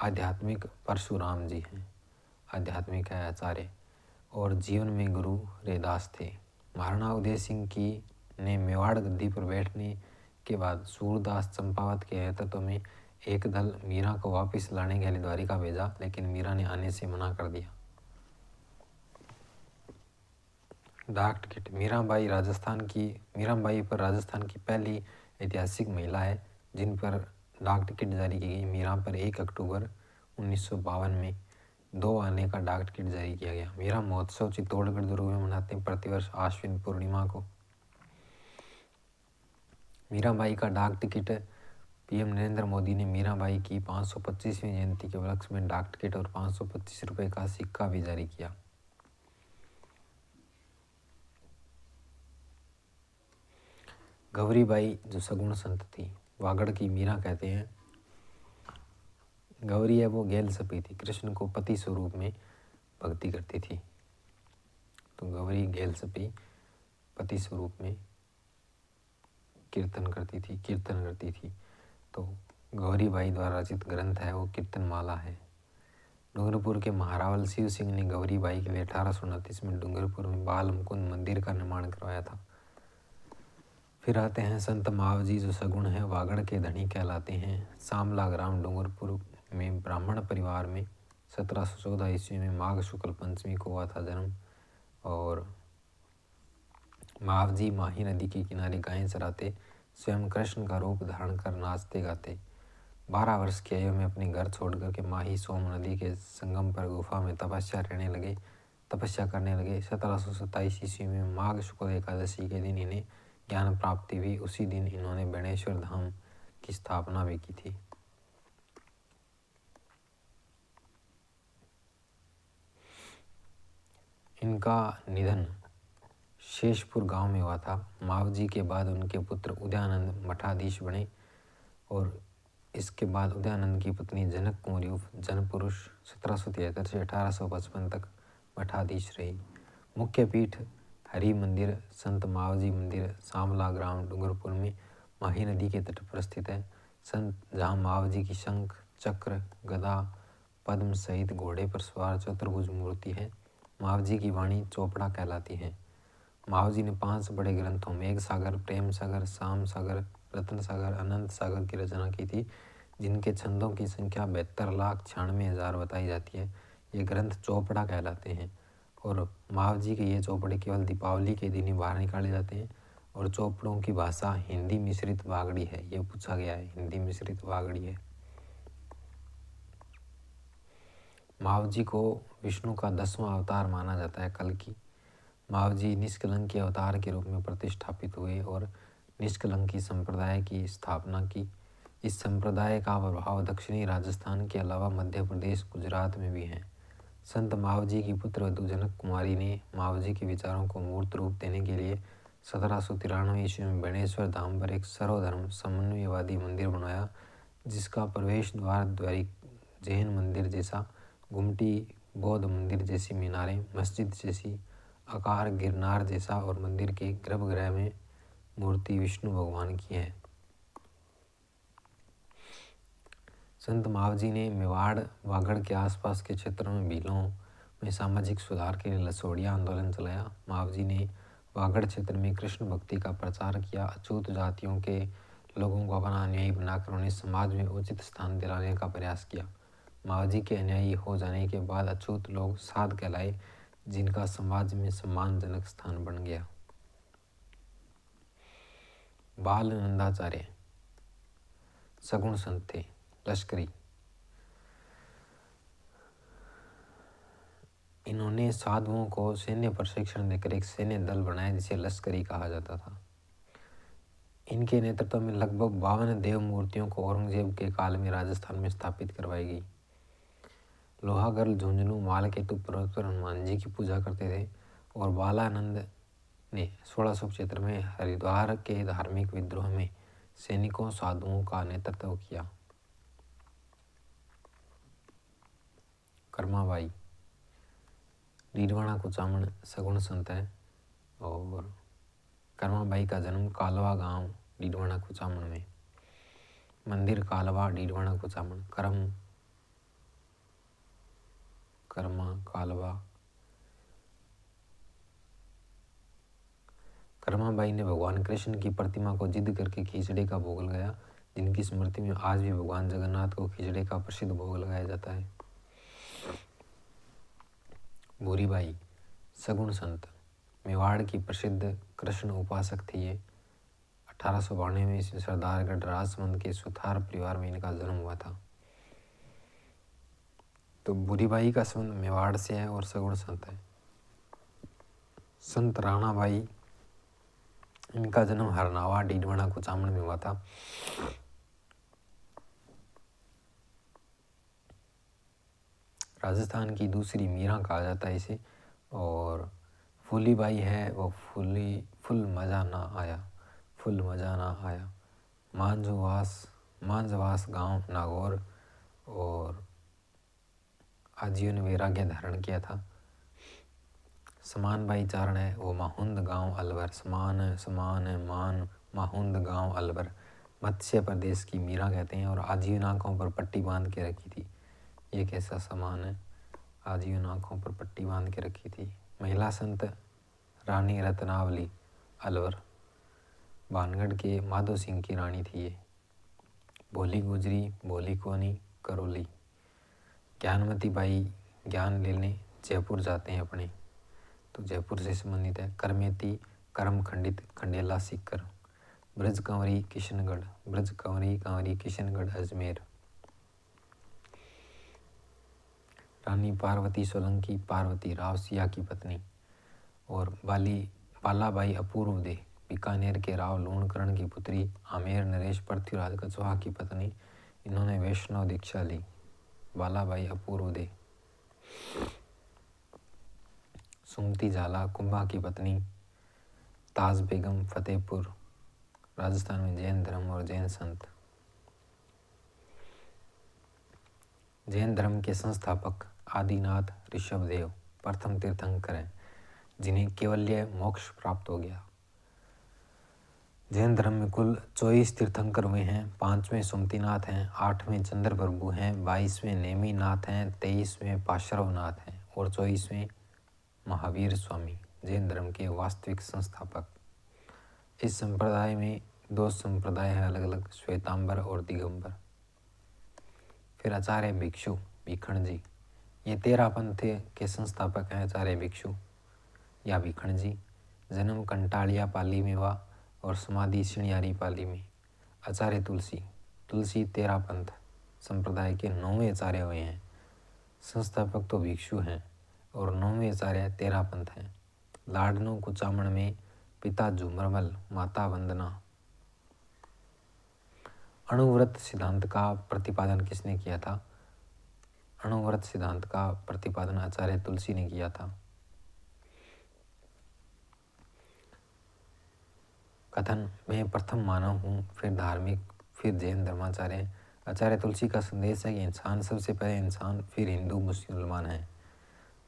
S1: आध्यात्मिक परशुराम जी हैं, आध्यात्मिक है आचार्य। और जीवन में गुरु रैदास थे। महाराणा उदय सिंह की ने मेवाड़ गद्दी पर बैठने के बाद सूरदास चंपावत के नेतृत्व में एक दल मीरा को वापस लाने के लिए द्वारिका भेजा, लेकिन मीरा ने आने से मना कर दिया। डाक टिकट मीराबाई पर राजस्थान की पहली ऐतिहासिक महिला है जिन पर डाक टिकट जारी की गई। मीरा पर 1 अक्टूबर 1952 में 2 आने का डाक टिकट जारी किया गया। मीरा महोत्सव चित्तौड़गढ़ दुर्ग में मनाते हैं प्रतिवर्ष आश्विन पूर्णिमा को। मीराबाई का डाक टिकट पीएम नरेंद्र मोदी ने मीराबाई की 525वीं जयंती के उपलक्ष्य में डाक टिकट और 525 रुपये का सिक्का भी जारी किया। गौरीबाई जो सगुण संत थी, वागड़ की मीरा कहते हैं। गौरी है वो गैल सपी थी, कृष्ण को पति स्वरूप में भक्ति करती थी। तो गौरी गैल सपी पति स्वरूप में कीर्तन करती थी। तो गौरीबाई द्वारा रचित ग्रंथ है वो कीर्तन माला है। डूंगरपुर के महारावल शिव सिंह ने गौरीबाई के लिए 1829 में डूंगरपुर में बाल मुकुंद मंदिर का निर्माण करवाया था। फिर आते हैं संत मावजी जो सगुण है, वागड़ के धनी कहलाते हैं। सामला ग्राम डूंगरपुर में ब्राह्मण परिवार में 1714 ईस्वी में माघ शुक्ल पंचमी को हुआ था जन्म। और मावजी माही नदी के किनारे गायें चराते, स्वयं कृष्ण का रूप धारण कर नाचते गाते। 12 वर्ष की आयु में अपने घर छोड़कर के माही सोम नदी के संगम पर गुफा में तपस्या करने लगे। 1727 ईस्वी में माघ शुक्ल एकादशी के दिन इन्हें ज्ञान प्राप्ति हुई। उसी दिन इन्होंने बेणेश्वर धाम की स्थापना भी की थी। इनका निधन शेषपुर गांव में हुआ था। मावजी के बाद उनके पुत्र उदयानंद मठाधीश बने और इसके बाद उदयानंद की पत्नी जनक कुंवरी जनपुरुष 1773 से 1855 तक मठाधीश रही। मुख्य पीठ हरि मंदिर संत मावजी मंदिर सामला ग्राम डूंगरपुर में माही नदी के तट पर स्थित है। जहाँ मावजी की शंख चक्र गदा पद्म सहित घोड़े पर सवार चतुर्भुज मूर्ति है। मावजी की वाणी चोपड़ा कहलाती है। मावजी ने 5 बड़े ग्रंथों मेघ सागर, प्रेम सागर, शाम सागर, रत्न सागर, अनंत सागर की रचना की थी, जिनके छंदों की संख्या 72,96,000 बताई जाती है। ये ग्रंथ चौपड़ा कहलाते हैं और मावजी के ये चौपड़े केवल दीपावली के दिन ही बाहर निकाले जाते हैं। और चौपड़ों की भाषा हिंदी मिश्रित वागड़ी है, ये पूछा गया है, हिंदी मिश्रित वागड़ी है। मावजी को विष्णु का 10वां अवतार माना जाता है, कल्कि। मावजी निष्कलंकी अवतार के रूप में प्रतिष्ठापित हुए और निष्कलंकी संप्रदाय की स्थापना की। इस संप्रदाय का प्रभाव दक्षिणी राजस्थान के अलावा मध्य प्रदेश गुजरात में भी है। संत मावजी की पुत्रवधू जनक कुमारी ने मावजी के विचारों को मूर्त रूप देने के लिए 1793 ईस्वी में बेणेश्वर धाम पर एक सर्वधर्म समन्वयवादी मंदिर बनवाया, जिसका प्रवेश द्वार जैन मंदिर जैसा, गुमटी बौद्ध मंदिर जैसी मीनारें, मस्जिद जैसी आकार गिरनार जैसा और मंदिर के गर्भगृह में मूर्ति विष्णु भगवान की है। संत मावजी ने मेवाड़ वागड़ के आसपास के क्षेत्रों में भीलों में सामाजिक सुधार के लिए लसोड़िया आंदोलन चलाया। मावजी ने वागड़ क्षेत्र में कृष्ण भक्ति का प्रचार किया। अछूत जातियों के लोगों को अपना अनुयायी बनाकर उन्हें समाज में उचित स्थान दिलाने का प्रयास किया। मावजी के अनुयायी हो जाने के बाद अछूत लोग साध कहलाए, जिनका समाज में सम्मानजनक स्थान बन गया। बाल नंदाचार्य सगुण संत थे, लश्करी। इन्होंने साधुओं को सैन्य प्रशिक्षण देकर एक सैन्य दल बनाया जिसे लश्करी कहा जाता था। इनके नेतृत्व में लगभग 52 देव मूर्तियों को औरंगजेब के काल में राजस्थान में स्थापित करवाई गई। लोहागढ़, झुंझुनू, मालकेतु पर्वत पर हनुमान जी की पूजा करते थे और बालानंद ने 1675 में हरिद्वार के धार्मिक विद्रोह में सैनिकों साधुओं का नेतृत्व किया। कर्माबाई डीडवाना कुचामन सगुण संत है और कर्माबाई का जन्म कालवा गांव डीडवाना कुचामन में। मंदिर कालवा डीडवाना कुचामन। कर्मा कालवा। कर्माबाई ने भगवान कृष्ण की प्रतिमा को जिद करके खिचड़ी का भोग लगाया, जिनकी स्मृति में आज भी भगवान जगन्नाथ को खिचड़ी का प्रसिद्ध भोग लगाया जाता है। भूरीबाई सगुण संत मेवाड़ की प्रसिद्ध कृष्ण उपासक थी। ये 1892 में सरदारगढ़ राजसमंद के सुथार परिवार में इनका जन्म हुआ था। तो भूरीबाई का संबंध मेवाड़ से है और सगुण संत है। संत राणाबाई, इनका जन्म हरनावा डीडवाना कुचामन में हुआ था। राजस्थान की दूसरी मीरा कहा जाता है इसे। और फूलीबाई है वो फुल मजा ना आया। मांझवास गांव नागौर और आजीवन वैराग्य धारण किया था। समानबाई चारण है वो माहुंद गांव अलवर। माहुंद गांव अलवर मत्स्य प्रदेश की मीरा कहते हैं और आजीवन आंखों पर पट्टी बांध के रखी थी। ये कैसा समान है, आजीवन आंखों पर पट्टी बांध के रखी थी। महिला संत रानी रत्नावली अलवर, भानगढ़ के माधो सिंह की रानी थी ये। भोली गुजरी, भोली कोनी, करौली। ज्ञानमती बाई ज्ञान लेने जयपुर जाते हैं अपने, तो जयपुर से संबंधित है। करमेती करम खंडित खंडेला सीकर। ब्रज कंवरी किशनगढ़ अजमेर। रानी पार्वती सोलंकी पार्वती राव सिया की पत्नी। और बालाबाई अपूर्व दे बीकानेर के राव लूणकरण की पुत्री, आमेर नरेश पृथ्वीराज कछवाहा की पत्नी। इन्होंने वैष्णव दीक्षा ली। बालाबाई अपूर्व दे। सुमती झाला कुंभा की पत्नी। ताज बेगम फतेहपुर राजस्थान में जैन धर्म और जैन संत। जैन धर्म के संस्थापक आदिनाथ ऋषभदेव प्रथम तीर्थंकर हैं जिन्हें केवल्य मोक्ष प्राप्त हो गया। जैन धर्म में कुल 24 तीर्थंकर हुए हैं। 5वें सुमतिनाथ हैं, 8वें चंद्र प्रभु हैं, 22वें नेमीनाथ हैं, 23वें पार्श्वनाथ हैं और 24वें महावीर स्वामी जैन धर्म के वास्तविक संस्थापक। इस संप्रदाय में 2 संप्रदाय हैं अलग अलग, श्वेतांबर और दिगंबर। फिर आचार्य भिक्षु भीखण जी, ये 13 पंथ के संस्थापक हैं। आचार्य भिक्षु या भीखण जी, जन्म कंटालिया पाली में हुआ और समाधि सिणियारी पाली में। आचार्य तुलसी 13 पंथ संप्रदाय के 9वें आचार्य हुए हैं। संस्थापक तो भिक्षु हैं और 9वें आचार्य 13 पंथ हैं। लाडनू कुचामन में पिता झूमरमल, माता वंदना। अणुव्रत सिद्धांत का प्रतिपादन किसने किया था? अणुव्रत सिद्धांत का प्रतिपादन आचार्य तुलसी ने किया था। कथन, मैं प्रथम मानव हूँ, फिर धार्मिक, फिर जैन धर्माचार्य। आचार्य तुलसी का संदेश है कि इंसान सबसे पहले इंसान, फिर हिंदू मुसलमान है।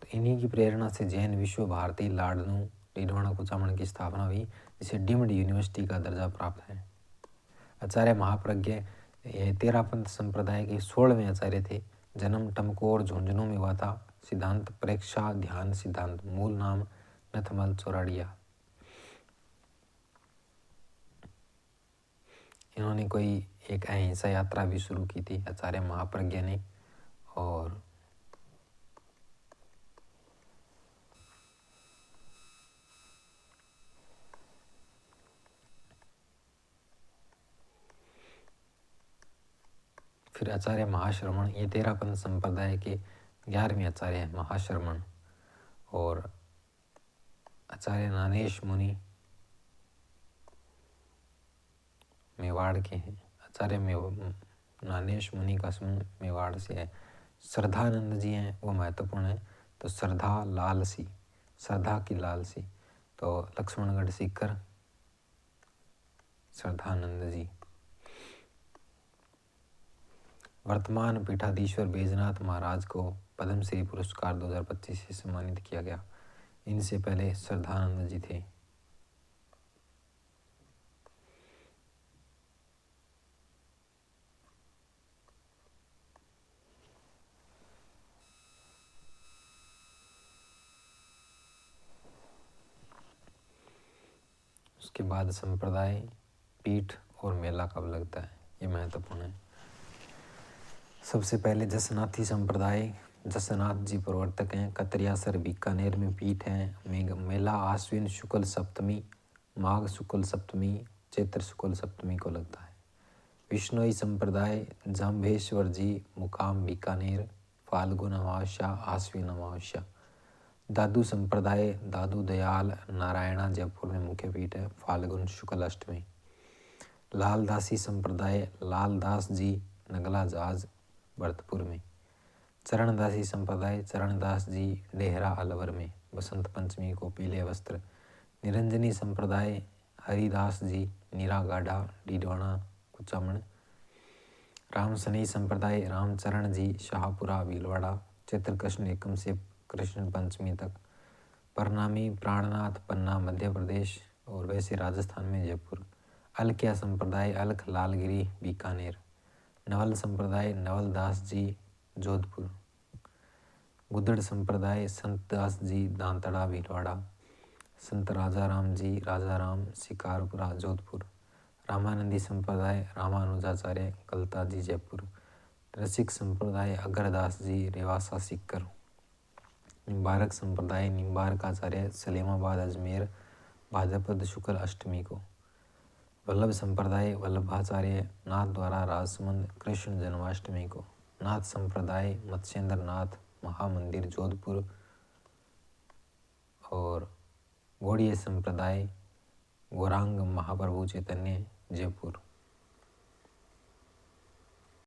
S1: तो इन्हीं की प्रेरणा से जैन विश्व भारती लाडनू डीडवाना कुचामन की स्थापना हुई, जिसे डीम्ड यूनिवर्सिटी का दर्जा प्राप्त है। आचार्य महाप्रज्ञ ये 13 पंथ संप्रदाय के 16वें आचार्य थे। जन्म टमकोर झुंझुनू में हुआ था। सिद्धांत प्रेक्षा ध्यान सिद्धांत, मूल नाम नथमल चौराड़िया। इन्होंने कोई एक अहिंसा यात्रा भी शुरू की थी आचार्य महाप्रज्ञ ने। और फिर आचार्य महाश्रमण, ये 13 पंथ संप्रदाय के 11वें आचार्य हैं महाश्रमण। और आचार्य नानेश मुनि मेवाड़ के हैं। आचार्य नानेश मुनि का समूह मेवाड़ से है। श्रद्धानंद जी हैं, वो महत्वपूर्ण है। तो श्रद्धा लालसी, श्रद्धा की लालसी, तो लक्ष्मणगढ़ सीकर श्रद्धानंद जी। वर्तमान पीठाधीश्वर बैजनाथ महाराज को पद्मश्री पुरस्कार 2025 से सम्मानित किया गया। इनसे पहले श्रद्धानंद जी थे। उसके बाद संप्रदाय, पीठ और मेला कब लगता है, ये महत्वपूर्ण है। सबसे पहले जसनाथी संप्रदाय, जसनाथ जी प्रवर्तक हैं। कतरियासर बीकानेर में पीठ है। मेला आश्विन शुक्ल सप्तमी, माघ शुक्ल सप्तमी, चैत्र शुक्ल सप्तमी को लगता है। विष्णोई संप्रदाय, जाम्भेश्वर जी मुकाम बीकानेर, फाल्गुन अमावस्या आश्विन अमावस्या। दादू संप्रदाय, दादू दयाल नारायणा जयपुर में मुख्य पीठ है, फाल्गुन शुक्ल अष्टमी। लालदासी संप्रदाय, लालदास जी नगला जाज भरतपुर में। चरणदासी संप्रदाय, चरणदास जी डेहरा अलवर में, बसंत पंचमी को पीले वस्त्र। निरंजनी संप्रदाय, हरिदास जी नीरागाढ़ा डीडवाना कुचामण। रामसनी संप्रदाय, रामचरण जी शाहपुरा भीलवाड़ा, चैत्र कृष्ण एकम से कृष्ण पंचमी तक। परनामी प्राणनाथ पन्ना मध्य प्रदेश और वैसे राजस्थान में जयपुर। अलकिया संप्रदाय, अलख लालगिरी बीकानेर। नवल संप्रदाय, नवल दास जी जोधपुर। गुदड़ संप्रदाय, संत दास जी दांतड़ा भीलवाड़ा। संत राजाराम जी राजाराम शिकारपुरा जोधपुर। रामानंदी संप्रदाय, रामानुजाचार्य गलता जी जयपुर। रसिक संप्रदाय, अगरदास जी रेवासा सीकर। निम्बारक संप्रदाय, निम्बारकाचार्य सलेमाबाद अजमेर, भाद्रपद शुक्ल अष्टमी को। वल्लभ संप्रदाय, वल्लभाचार्य नाथ द्वारा राजसमंद कृष्ण जन्माष्टमी को। नाथ संप्रदाय, मत्स्येंद्र नाथ महामंदिर जोधपुर। और गौड़ीय संप्रदाय, गौरांग महाप्रभु चैतन्य जयपुर।